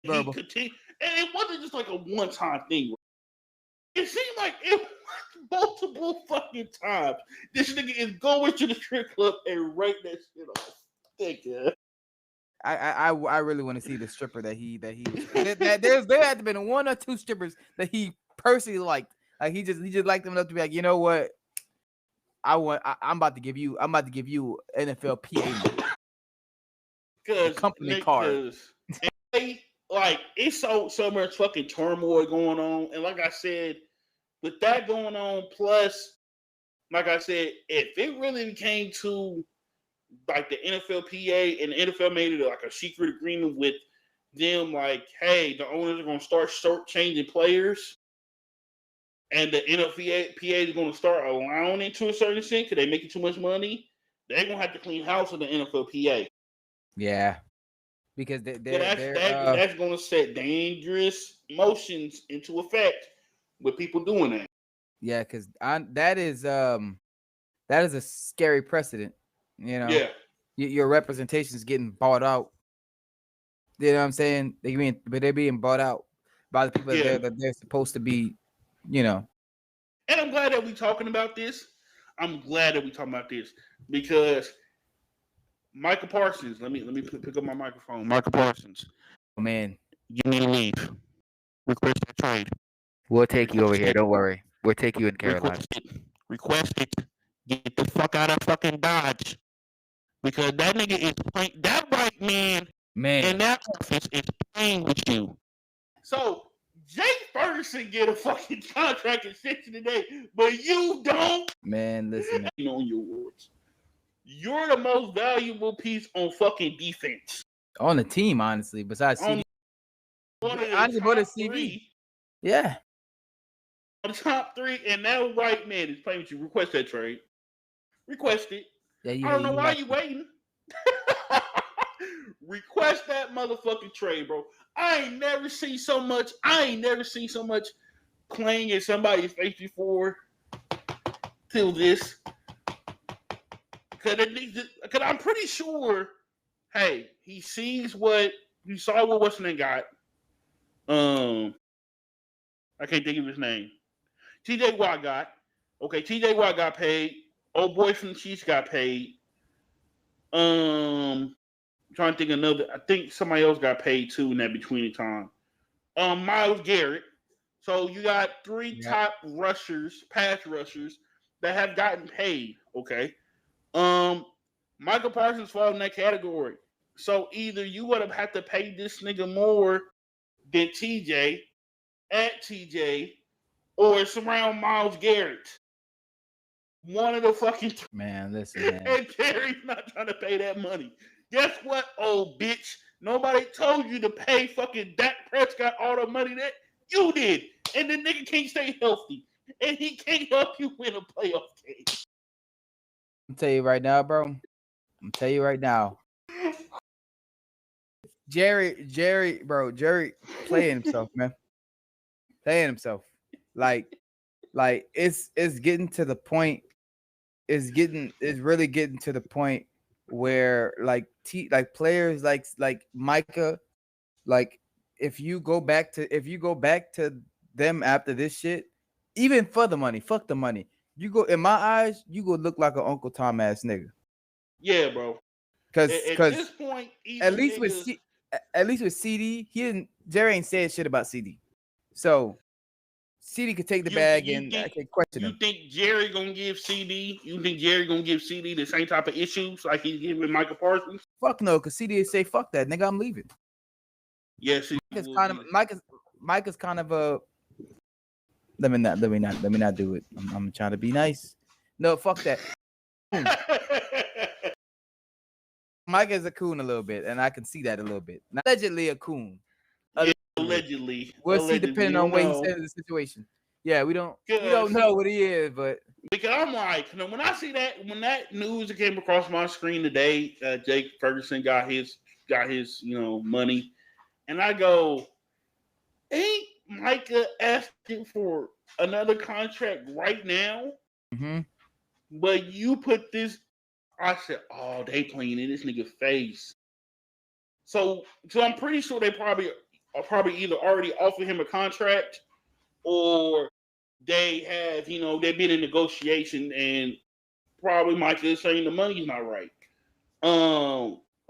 He continued, and it wasn't just like a one-time thing. It seemed like it was multiple fucking times. This nigga is going to the strip club and write that shit off. Thank you. I really want to see the stripper that he was. There had to been one or two strippers that he personally liked. Like he just liked them enough to be like, you know what? I'm about to give you NFLPA company card. Like it's so much fucking turmoil going on, and like I said, with that going on, plus, like I said, if it really came to like the NFLPA and the NFL made it like a secret agreement with them, like, hey, the owners are going to start changing players, and the NFLPA is going to start allowing it to a certain extent because they making too much money. They're going to have to clean house with the NFLPA. Yeah, because that's going to set dangerous motions into effect with people doing that. Yeah, because that is a scary precedent. You know, yeah, your representation is getting bought out. You know what I'm saying? They're being bought out by the people that they're supposed to be. You know. And I'm glad that we're talking about this. Because Michael Parsons. Let me pick up my microphone. Michael Parsons. Oh man, you need to leave. Request a trade. We'll take you over here. Don't worry. We'll take you in Carolina. Request it. Get the fuck out of fucking Dodge. Because that nigga is playing. That white man in that office is playing with you. So Jake Ferguson get a fucking contract extension today, but you don't. Man, listen. On your words, you're the most valuable piece on fucking defense on the team, honestly. Besides CD, honestly, but a CV. Yeah. On the top three, and that white man is playing with you. Request that trade. Request it. Yeah, I don't know why you waiting. Request that motherfucking trade, bro. I ain't never seen so much playing in somebody's face before till this. Cause I'm pretty sure, hey, he sees what you saw what what's name got. I can't think of his name. TJ Watt got. Okay, TJ Watt got paid. Old boy from the Chiefs got paid. I'm trying to think another. I think somebody else got paid too in that between the time. Myles Garrett. So you got three top rushers, pass rushers that have gotten paid. Okay. Michael Parsons falls in that category. So either you would have to pay this nigga more than TJ at TJ, or it's around Myles Garrett. One of the fucking man, listen, man. And Terry's not trying to pay that money. Guess what, old bitch? Nobody told you to pay fucking Dak Prescott all the money that you did. And the nigga can't stay healthy. And he can't help you win a playoff game. I'm tell you right now, bro. I'm tell you right now. Jerry, playing himself, man. Playing himself. Like it's getting to the point. It's really getting to the point where like players like Micah, like if you go back to them after this shit, even for the money, fuck the money. You go in my eyes, you go look like an Uncle Tom ass nigga. Yeah, bro. Cause at this point, at least with CD, Jerry ain't said shit about CD. So CD could take the bag and I can question him. You think Jerry gonna give CD? You think Jerry gonna give CD the same type of issues like he's giving Michael Parsons? Fuck no, because CD would say, fuck that, nigga, I'm leaving. Yes, Mike is kind of a let me not do it. I'm trying to be nice. No, fuck that. Mike is a coon a little bit, and I can see that a little bit. Now, allegedly a coon. Allegedly. We'll see depending on what he said in the situation. Yeah, we don't know what he is, but because I'm like, when I see that, when that news came across my screen today, Jake Ferguson got his money, and I go, ain't Micah asking for another contract right now? Mm-hmm. But you put this, I said, oh, they playing in this nigga face. So I'm pretty sure they probably either already offered him a contract or they have, they've been in negotiation and probably Micah is saying the money's not right.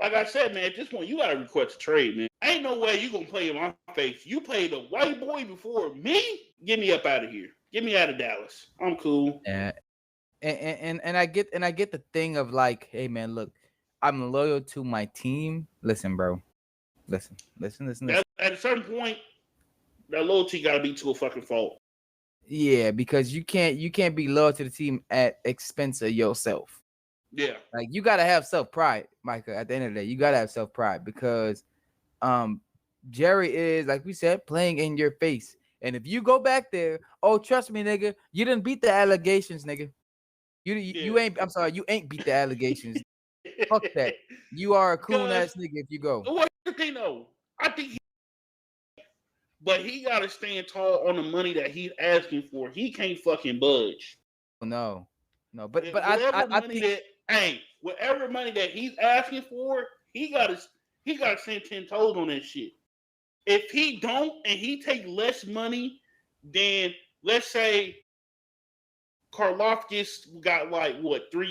Like I said, man, at this point, you got to request a trade, man. Ain't no way you going to play in my face. You played a white boy before me? Get me up out of here. Get me out of Dallas. I'm cool. Yeah. And I get the thing of like, hey, man, look, I'm loyal to my team. Listen, bro. Listen. At a certain point, that loyalty got to be to a fucking fault. Yeah, because you can't be loyal to the team at expense of yourself. Yeah. Like you gotta have self-pride, Micah. At the end of the day, you gotta have self-pride because Jerry is, like we said, playing in your face. And if you go back there, oh, trust me, nigga, you didn't beat the allegations, nigga. You ain't, I'm sorry, you ain't beat the allegations. Fuck that. You are a cool ass nigga if you go. What's the thing though? I think but he gotta stand tall on the money that he's asking for. He can't fucking budge. No. But I think whatever money that he's asking for, he gotta stand 10 toes on that shit. If he don't and he take less money than, let's say, Karlaftis got like what 4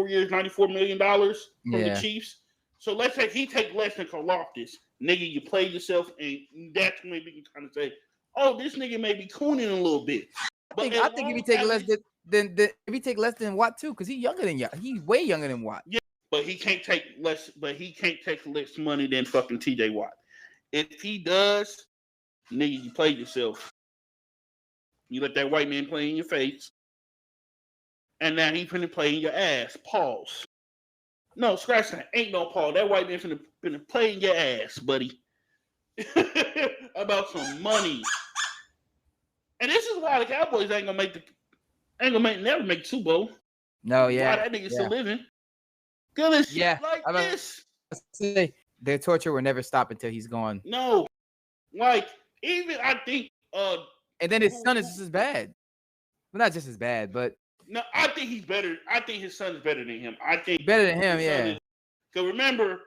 years, $94 million from the Chiefs. So let's say he take less than Karlaftis. Nigga, you play yourself, and that's when we can kind of say, oh, this nigga may be cooning a little bit. I think if he take less than if he take less than Watt too, because he's younger than Watt. He's way younger than Watt. Yeah, but he can't take less. But he can't take less money than fucking TJ Watt. If he does, nigga, you play yourself. You let that white man play in your face, and now he finna play in your ass. Pause. No, scratch that. Ain't no pause. That white man finna play in your ass, buddy. About some money. And this is why the Cowboys never make Super Bowl. No, yeah. Why that nigga still living? Good shit like this. Say their torture will never stop until he's gone. No, like even I think. And then his son is just as bad. Well, not just as bad, but no, I think he's better. I think his son is better than him. I think better than him. Yeah. Because remember,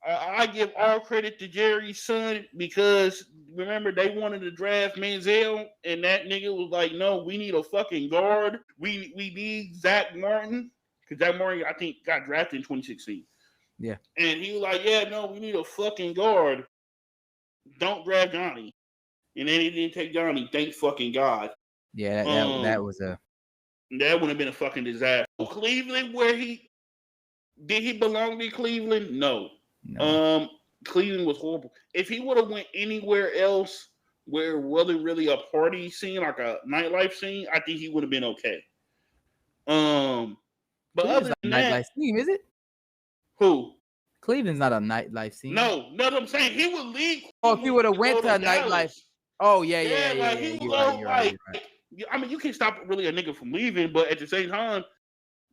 I give all credit to Jerry's son because remember they wanted to draft Manziel and that nigga was like, no, we need a fucking guard. We need Zach Martin because Zach Martin I think got drafted in 2016. Yeah. And he was like, yeah, no, we need a fucking guard. Don't draft Johnny. And then he didn't take Johnny. Thank fucking God. Yeah, that was a. That would have been a fucking disaster. Cleveland, did he belong in Cleveland? No. Cleveland was horrible. If he would have went anywhere else where it wasn't really a party scene, like a nightlife scene, I think he would have been okay. But other than that, nightlife scene, is it? Who? Cleveland's not a nightlife scene. No, I'm saying he would leave. Oh, if he would have went to a nightlife. Oh yeah. He would go like. I mean, you can't stop really a nigga from leaving, but at the same time,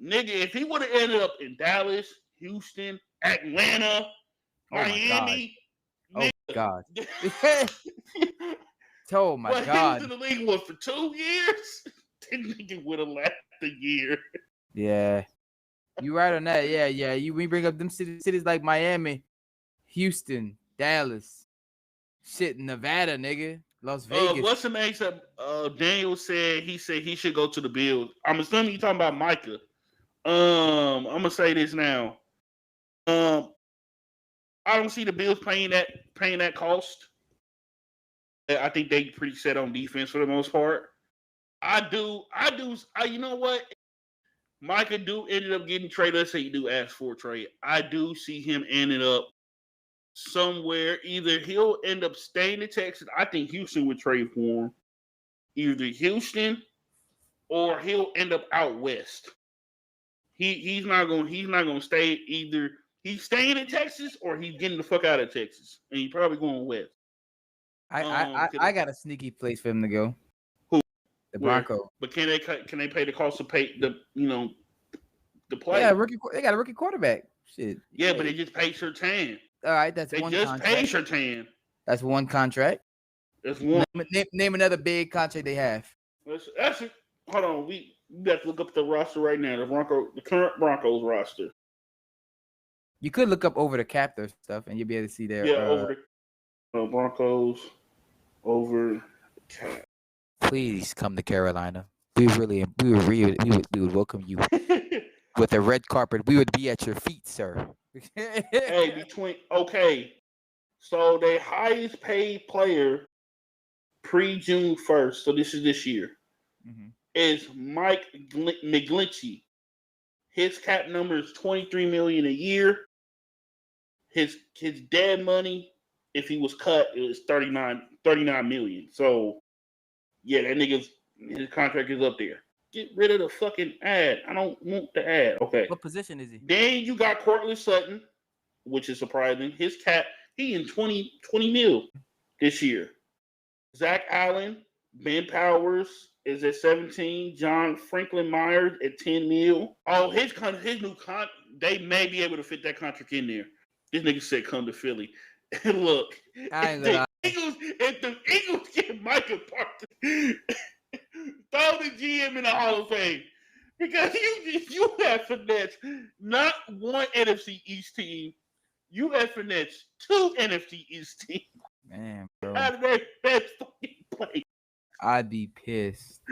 nigga, if he would have ended up in Dallas, Houston, Atlanta, Miami, God. Oh my but God. he was in the league for 2 years. That nigga would have left a year. Yeah, you right on that. Yeah. We bring up them cities like Miami, Houston, Dallas, shit, Nevada, nigga, Las Vegas. What's the name? Daniel said he should go to the Bills. I'm assuming you're talking about Micah. I'm gonna say this now. I don't see the Bills paying that cost. I think they pretty set on defense for the most part. I do. You know what? Micah ended up getting traded. Let's say he do ask for a trade. I do see him ending up somewhere. Either he'll end up staying in Texas. I think Houston would trade for him. Either Houston or he'll end up out west. He's not gonna stay either. He's staying in Texas or he's getting the fuck out of Texas, and he's probably going west. I got a sneaky place for him to go. Who? The Broncos. But can they pay the cost to pay the play? Yeah, they got a rookie quarterback. Shit. Yeah, but they just paid Surtain. All right, that's one contract. They just paid Surtain. That's one contract. That's one. Name another big contract they have. Hold on. We got to look up the roster right now. The current Broncos roster. You could look up over the cap their stuff, and you'll be able to see their over the Broncos over the cap. Please come to Carolina. We would welcome you with a red carpet. We would be at your feet, sir. So their highest paid player pre-June 1st, so this is this year, is Mike McGlinchey. His cap number is $23 million a year. His dead money, if he was cut, it was $39 million. So yeah, that nigga's his contract is up there. Get rid of the fucking ad. I don't want the ad. Okay. What position is he? Then you got Cortland Sutton, which is surprising. His cap, he in 20 mil this year. Zach Allen, Ben Powers is at 17. John Franklin Myers at 10 mil. Oh, his new they may be able to fit that contract in there. This nigga said come to Philly. And look, if the Eagles get Micah Parsons, throw the GM in the Hall of Fame. Because you have finessed not one NFC East team, you have finessed two NFC East teams. Man, bro. Out of their best fucking play. I'd be pissed.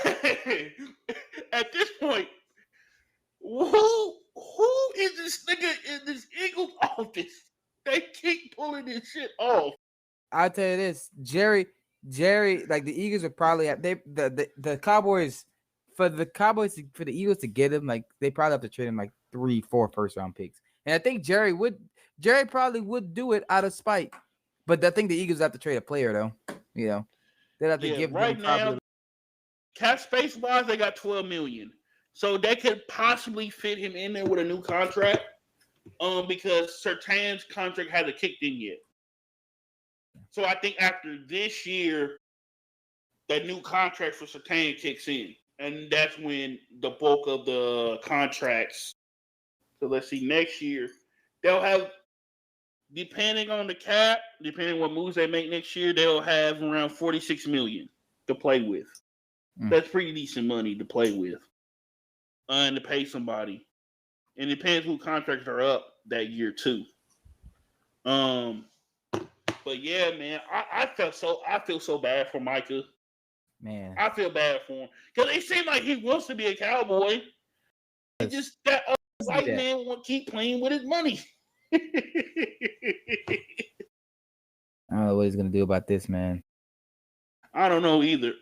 At this point, who is this nigga in this Eagles office? They keep pulling this shit off. I'll tell you this, Jerry, like the Eagles would probably have the Cowboys for the Eagles to get him, like they probably have to trade him like 3-4 first round picks. And I think Jerry probably would do it out of spite. But I think the Eagles have to trade a player though. You know, they'd have to give right now. Cap space wise, they got $12 million, so they could possibly fit him in there with a new contract. Because Surtain's contract hasn't kicked in yet. So I think after this year, that new contract for Surtain kicks in, and that's when the bulk of the contracts. So let's see, next year they'll have, depending on the cap, depending on what moves they make next year, they'll have around $46 million to play with. That's pretty decent money to play with, and to pay somebody. And it depends who contracts are up that year too. But yeah, man, I feel so bad for Micah. Man, I feel bad for him because it seems like he wants to be a Cowboy. He just that white man want to keep playing with his money. I don't know what he's gonna do about this, man. I don't know either.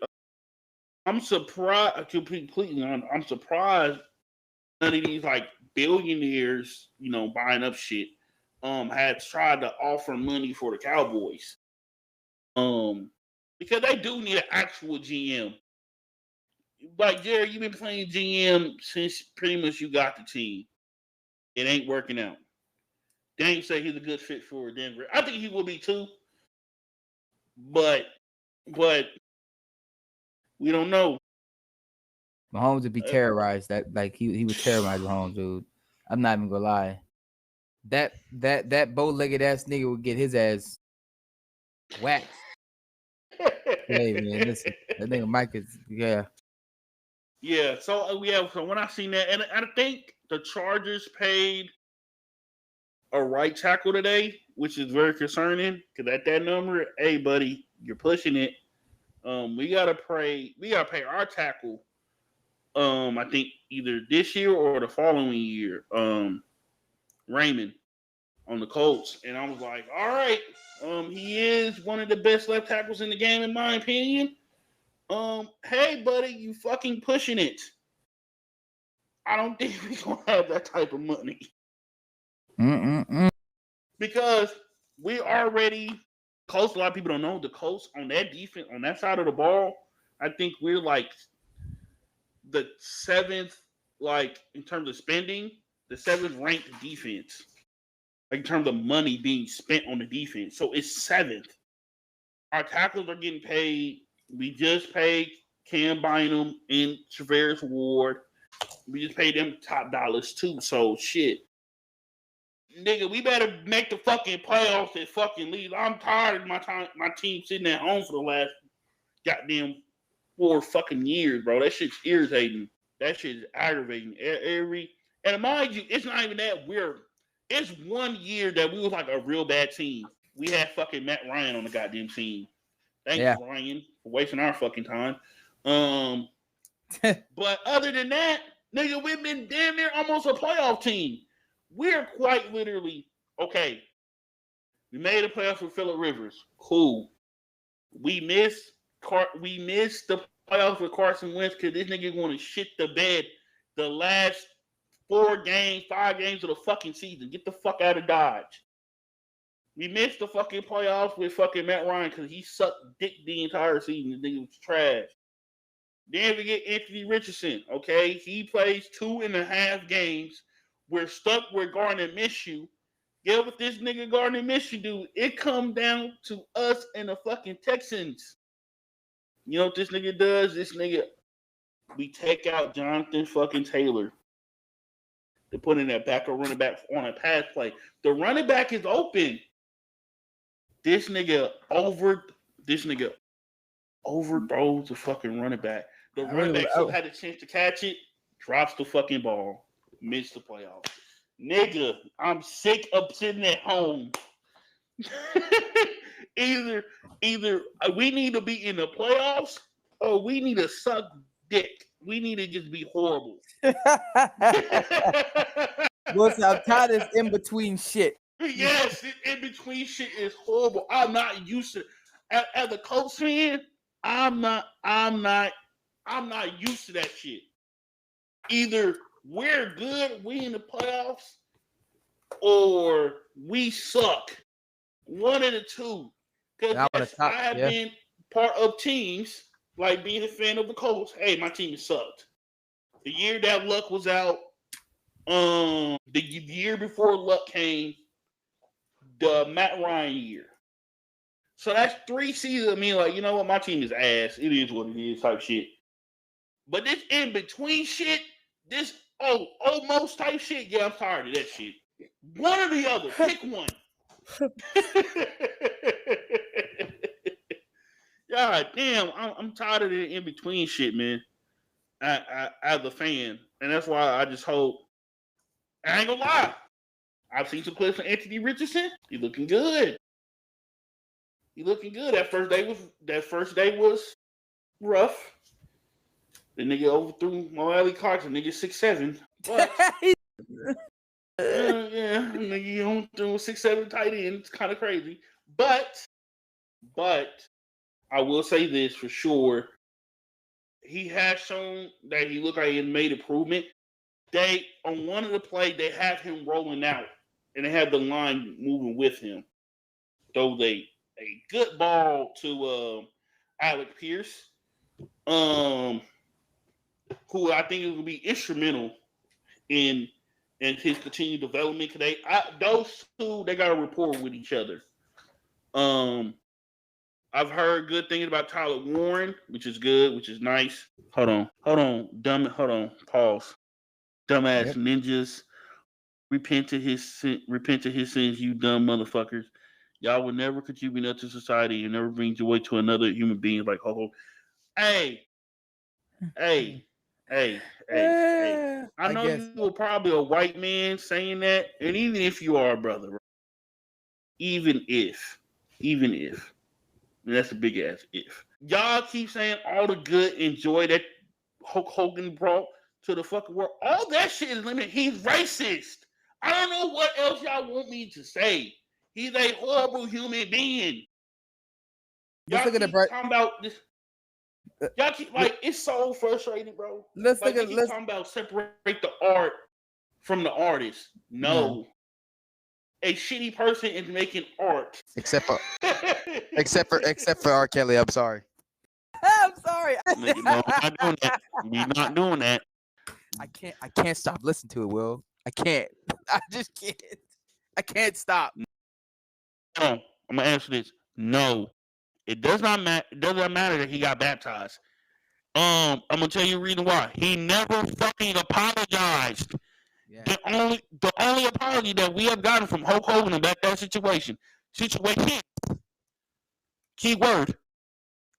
I'm surprised. I'm surprised none of these like billionaires, buying up shit, had tried to offer money for the Cowboys. Because they do need an actual GM. Like Jerry, you've been playing GM since pretty much you got the team. It ain't working out. Daniel say he's a good fit for Denver. I think he will be too. But we don't know. Mahomes would be terrorized. That like he would terrorize Mahomes, dude. I'm not even gonna lie. that bow-legged ass nigga would get his ass waxed. Hey man, listen, that nigga Mike is Yeah. So so when I seen that, and I think the Chargers paid a right tackle today, which is very concerning because at that number, hey buddy, you're pushing it. We gotta pay our tackle. I think either this year or the following year. Raymond on the Colts, and I was like, all right, he is one of the best left tackles in the game, in my opinion. Hey, buddy, you fucking pushing it. I don't think we're going to have that type of money. Because we already, Colts, a lot of people don't know, the Colts on that defense, on that side of the ball, I think we're like the 7th, like in terms of spending, the 7th ranked defense. Like in terms of money being spent on the defense. So it's 7th. Our tackles are getting paid. We just paid Cam Bynum and Travaris Ward. We just paid them top dollars too. So shit. Nigga, we better make the fucking playoffs and fucking leave. I'm tired of my team sitting at home for the last goddamn 4 fucking years, bro. That shit's irritating. That shit's aggravating. And mind you, it's not even that weird. It's 1 year that we was like a real bad team. We had fucking Matt Ryan on the goddamn team. Thanks, Ryan, for wasting our fucking time. But other than that, nigga, we've been damn near almost a playoff team. We're quite literally, okay, we made a playoff with Phillip Rivers. Cool. We missed the playoffs with Carson Wentz because this nigga want to shit the bed the last 5 games of the fucking season. Get the fuck out of Dodge. We missed the fucking playoffs with fucking Matt Ryan because he sucked dick the entire season. The nigga was trash. Then we get Anthony Richardson, okay? He plays 2.5 games. We're stuck with Gardner Minshew. Get what this nigga Gardner Minshew do? It come down to us and the fucking Texans. You know what this nigga does? We take out Jonathan fucking Taylor. They put in that backup running back on a pass play. The running back is open. This nigga overthrows the fucking running back. The running back still had a chance to catch it, drops the fucking ball, missed the playoffs. Nigga, I'm sick of sitting at home. Either we need to be in the playoffs or we need to suck dick. We need to just be horrible. Listen, I'm tired of this in between shit. Yes, in between shit is horrible. I'm not used to. As a Colts fan, I'm not used to that shit. Either we're good, we in the playoffs, or we suck. One of the two. Because I have been part of teams, like being a fan of the Colts. Hey, my team sucked. The year that Luck was out, the year before Luck came, the Matt Ryan year. So that's 3 seasons of me like, you know what, my team is ass. It is what it is type shit. But this in between shit, this almost type shit, yeah, I'm tired of that shit. One or the other. Pick one. God damn, I'm tired of the in between shit, man. As a fan, and that's why I just hope. I ain't gonna lie. I've seen some clips of Anthony Richardson. He looking good. That first day was rough. The nigga overthrew Mo Clarkson. Nigga 6'7". But nigga overthrew 6'7" tight end. It's kind of crazy. But I will say this for sure. He has shown that he looked like he made improvement. They, on one of the plays, they have him rolling out, and they have the line moving with him. Throw a good ball to Alec Pierce, who I think is going to be instrumental in his continued development. Those two, they got a rapport with each other. I've heard good things about Tyler Warren, which is good, which is nice. Hold on. Pause. Dumbass ninjas. repent to his sins, you dumb motherfuckers. Y'all will never contribute nothing to society and never bring joy to another human being like Hulk Hogan. Hey, hey, hey. I know guess you were probably a white man saying that, and even if you are a brother, even if, and that's a big ass if. Y'all keep saying all the good and joy that Hulk Hogan brought to the fucking world. All that shit is limited. He's racist. I don't know what else y'all want me to say. He's a horrible human being. Y'all keep talking about this. Y'all keep it's so frustrating, bro. Let's talking about separate the art from the artist. No. A shitty person is making art. Except for R. Kelly. I'm sorry. I'm sorry. No, we're not doing that. We're not doing that. I can't stop listening to it, Will. I can't. I just can't. I can't stop. No, I'm gonna answer this. No. It does not matter. It does not matter that he got baptized. I'm gonna tell you the reason why. He never fucking apologized. Yeah. The only apology that we have gotten from Hulk Hogan about that situation, key word,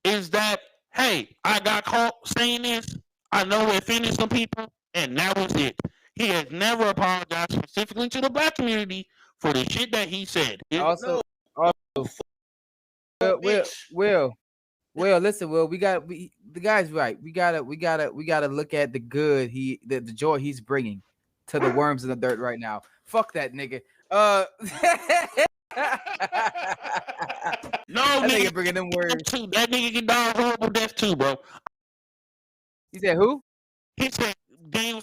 is that, hey, I got caught saying this. I know it offended some people, and that was it. He has never apologized specifically to the black community for the shit that he said. Will, listen, Will, the guy's right. We gotta look at the good the joy he's bringing to the worms in the dirt right now. Fuck that nigga. No, that nigga bringing them words. That nigga can die a horrible death too, bro. He said who? He said D.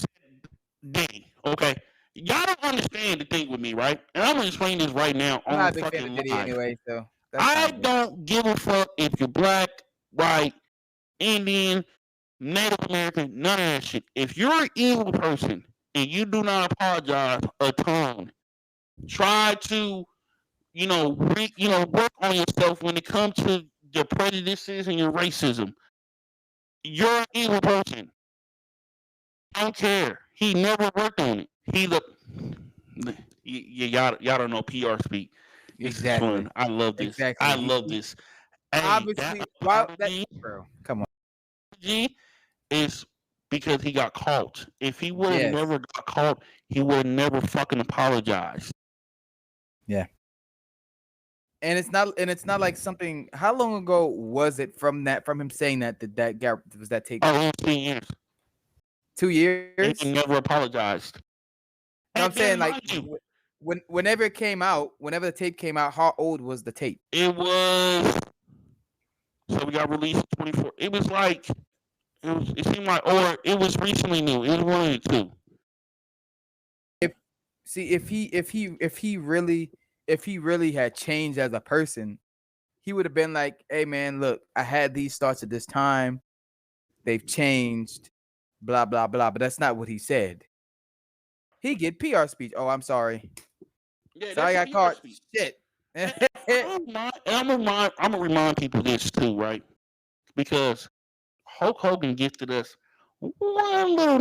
Okay. Y'all don't understand the thing with me, right? And I'm gonna explain this right now on the fucking live. Anyway, so I don't give a fuck if you're black, white, Indian, Native American, none of that shit. If you're an evil person and you do not apologize, atone, try to, work on yourself when it comes to your prejudices and your racism. You're an evil person. I don't care. He never worked on it. Y'all don't know PR speak. Exactly. Fun. I love this. Exactly. I love this. Hey, obviously, bro, come on. Is because he got caught. If he would have never got caught, he would have never fucking apologized. Yeah. And it's not like something. How long ago was it from him saying that was that tape? Oh, 2 years. 2 years. He never apologized. No, I'm saying like whenever it came out, whenever the tape came out, how old was the tape? It was. So we got released in 24. It was like. It seemed like, or it was recently new. It was one of the two. If he really had changed as a person, he would have been like, "Hey man, look, I had these thoughts at this time. They've changed, blah blah blah." But that's not what he said. He get PR speech. Oh, I'm sorry. Yeah, so I got caught. Speech. Shit. I'm gonna remind people this too, right? Because Hulk Hogan gifted us one little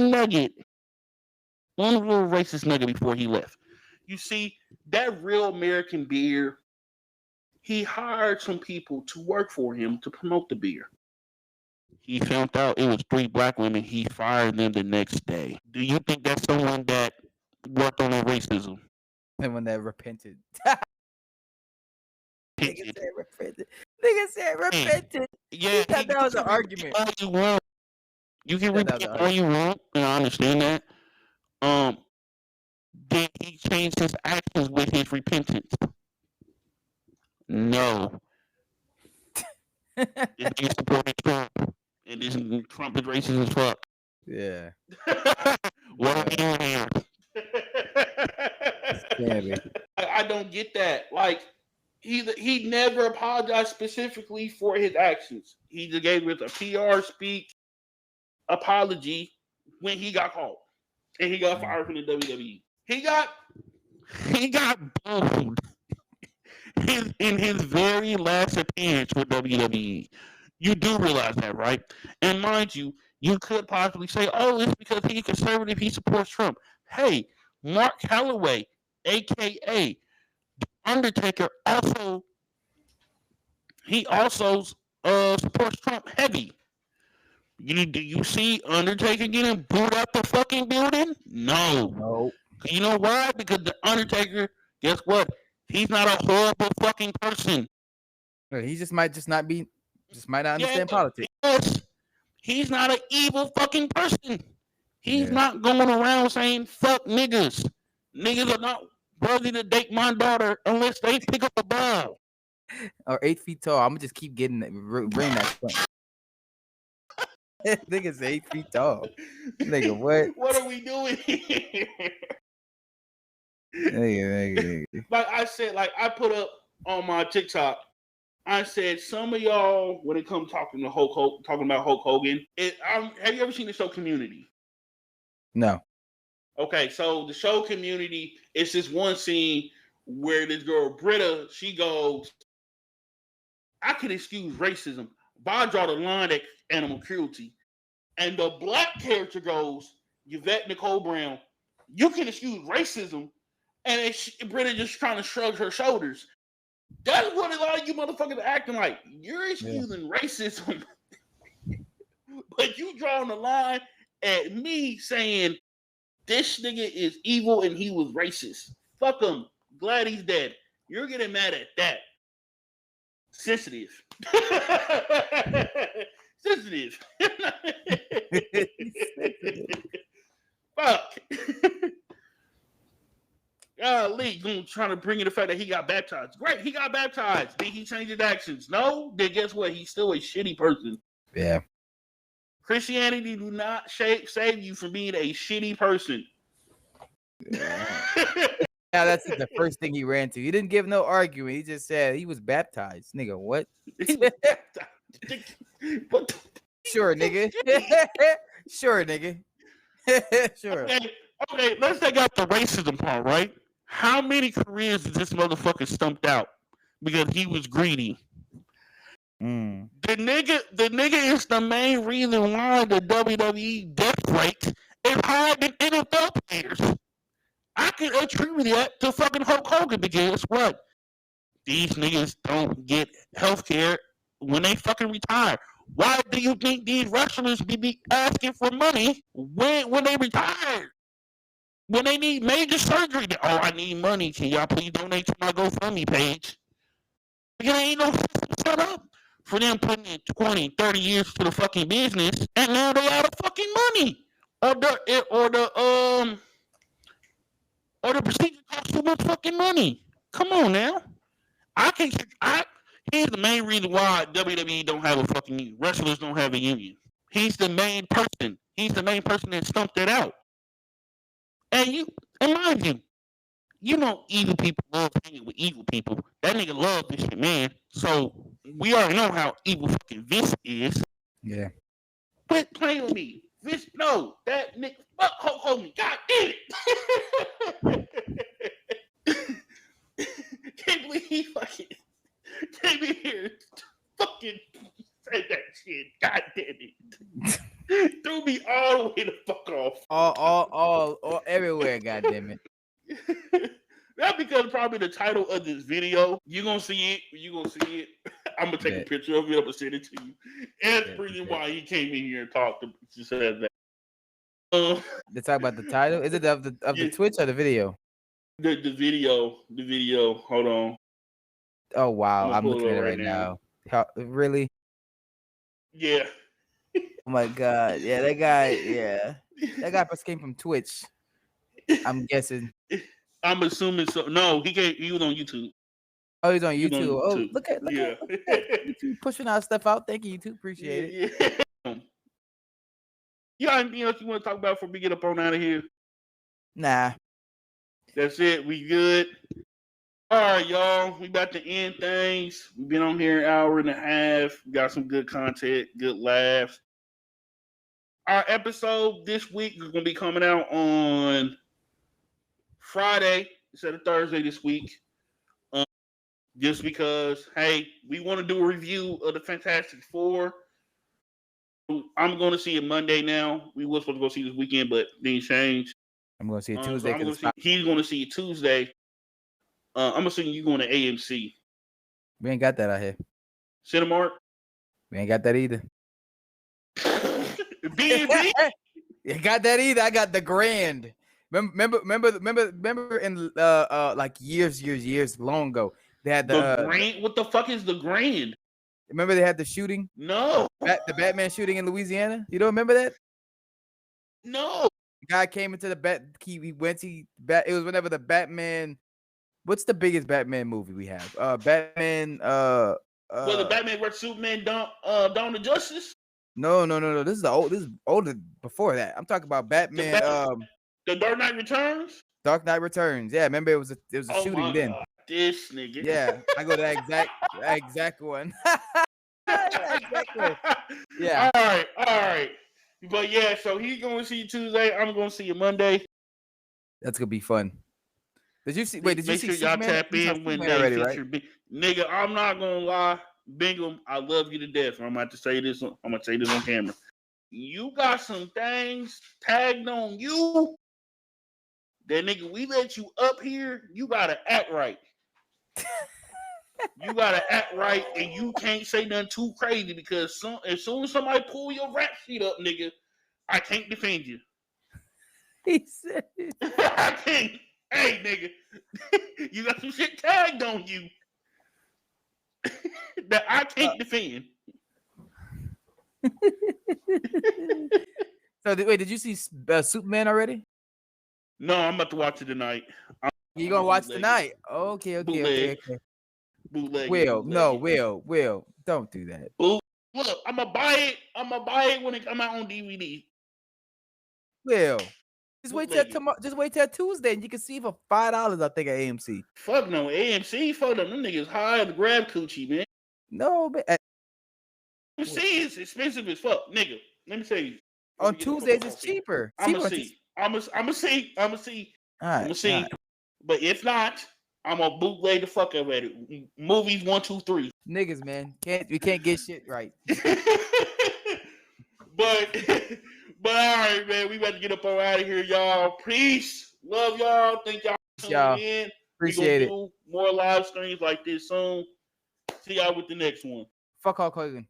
racist nugget before he left. You see, that Real American beer, he hired some people to work for him to promote the beer. He found out it was 3 black women. He fired them the next day. Do you think that's someone that worked on their racism? Someone that repented. Nigga said repented. Yeah, that was an argument. All you want. You can repeat all you want, and I understand that. Did he change his actions with his repentance? No. This nigga supported Trump, and this Trump is racist as fuck. Yeah. What are we doing here? I don't get that. Like, he never apologized specifically for his actions. He just gave us a PR speech apology when he got caught and he got fired from the WWE. He got booed in his very last appearance with WWE. You do realize that, right? And mind you, you could possibly say, "Oh, it's because he's conservative. He supports Trump." Hey, Mark Calloway, aka the Undertaker, also supports Trump heavy. Do you see Undertaker getting booed out the fucking building? No. No. You know why? Because the Undertaker, guess what? He's not a horrible fucking person. He might not understand politics. Yes, he's not an evil fucking person. He's not going around saying fuck niggas. Niggas are not worthy to date my daughter unless they pick up a ball. Or 8 feet tall. I'm gonna just keep getting bring that point. Nigga's 8 feet tall. Nigga, what? What are we doing here? Nigga. Like I said, like I put up on my TikTok, I said some of y'all, when it comes talking about Hulk Hogan, have you ever seen the show Community? No. Okay, so the show Community, it's this one scene where this girl Britta, she goes, I can excuse racism, but I draw the line at animal cruelty. And the black character goes, Yvette Nicole Brown, you can excuse racism, and Britta just trying to shrug her shoulders. That's what a lot of you motherfuckers are acting like. You're excusing racism, but you drawing the line at me saying this nigga is evil and he was racist. Fuck him. Glad he's dead. You're getting mad at that. Sensitive. Sensitive. Fuck. Golly, gonna try to bring in the fact that he got baptized. Great, he got baptized. Did he change his actions? No. Then guess what? He's still a shitty person. Yeah. Christianity do not save you from being a shitty person. Yeah, that's the first thing he ran to. He didn't give no argument. He just said he was baptized. Nigga, what? Sure, nigga. Sure, nigga. Sure. Okay, let's take out the racism part, right? How many careers did this motherfucker stumped out because he was greedy? The nigga is the main reason why the WWE death rate is higher than NFL players. I can attribute that to fucking Hulk Hogan because what? These niggas don't get health care when they fucking retire. Why do you think these wrestlers be asking for money when they retire? When they need major surgery, I need money. Can y'all please donate to my GoFundMe page? Because there ain't no system set up for them putting in 20, 30 years to the fucking business, and now they out of fucking money. Or the procedure costs too much fucking money. Come on now. Here's the main reason why WWE don't have a fucking union. Wrestlers don't have a union. He's the main person. He's the main person that stumped it out. And mind you, you know evil people love hanging with evil people. That nigga love this shit, man. So we already know how evil fucking Vince is. Yeah. Quit playing with me. Vince, no. That nigga, fuck Hulk Hogan. God damn it. Can't believe he fucking came in here and fucking said that shit. God damn it. Threw me all the way the fuck off. All everywhere, god damn it. That's because probably the title of this video. You're gonna see it. I'm gonna take a picture of it. I'm gonna send it to you. And the reason why he came in here and talked to say that. They talk about the title. Is it of the Twitch or the video? The video. Hold on. Oh wow, I'm looking at it right now. How, really? Yeah. Oh my god. Yeah, that guy first came from Twitch. I'm guessing. I'm assuming so. No, he was on YouTube. Oh, he's on YouTube. Oh, look at YouTube pushing our stuff out. Thank you, YouTube. Appreciate it. You got anything else you want to talk about before we get up on out of here? Nah. That's it. We good. All right, y'all. We about to end things. We've been on here an hour and a half. We got some good content, good laughs. Our episode this week is going to be coming out on Friday instead of Thursday this week. Just because, hey, we want to do a review of the Fantastic Four. I'm going to see it Monday now. We were supposed to go see this weekend, but things changed. I'm gonna see it So Tuesday. he's gonna see it Tuesday. I'm assuming you going to AMC. We ain't got that out here. Cinemark. We ain't got that either. B&B. You got that either. I got the Grand. Remember in like years long ago, they had the Grand. What the fuck is the Grand? Remember they had the shooting? No. The Batman shooting in Louisiana. You don't remember that? No. The guy came into the he went to it was whenever the Batman. What's the biggest Batman movie we have? Batman. The Batman vs Superman. Dawn of Justice. No. This is older before that. I'm talking about Batman. The Dark Knight Returns. Dark Knight Returns. Yeah, remember it was a shooting then. God, this nigga. Yeah, I go to that exact one. Exactly. Yeah. All right. But yeah, so he's going to see you Tuesday. I'm going to see you Monday. That's gonna be fun. Did you see? Wait, did you see? Make sure y'all tap in when they already, feature right? Nigga, I'm not gonna lie, Bingham. I love you to death. I'm about to say this. I'm gonna say this on camera. You got some things tagged on you. That nigga, we let you up here. You gotta act right. You gotta act right, and you can't say nothing too crazy because as soon as somebody pull your rap sheet up, nigga, I can't defend you. He said, I can't. Hey, nigga, you got some shit tagged on you that I can't defend. So, did you see Superman already? No, I'm about to watch it tonight. You gonna watch tonight? Okay. Bootleg. Will, don't do that. Look, I'm gonna buy it when it come out on DVD. Will, just wait till tomorrow. Just wait till Tuesday, and you can see it for $5. I think at AMC. Fuck no, AMC. Fuck them niggas high to grab coochie, man. No, but AMC is expensive as fuck, nigga. Let me tell you. On Tuesdays it's cheaper. I'm gonna see. All right. But if not, I'm gonna bootleg the fuck up at it. Movies 1, 2, 3. Niggas, man, we can't get shit right. But all right, man, we about to get up on out of here, y'all. Peace, love y'all. Thank y'all for tuning in. Appreciate it. Do more live streams like this soon. See y'all with the next one. Fuck Hulk Hogan.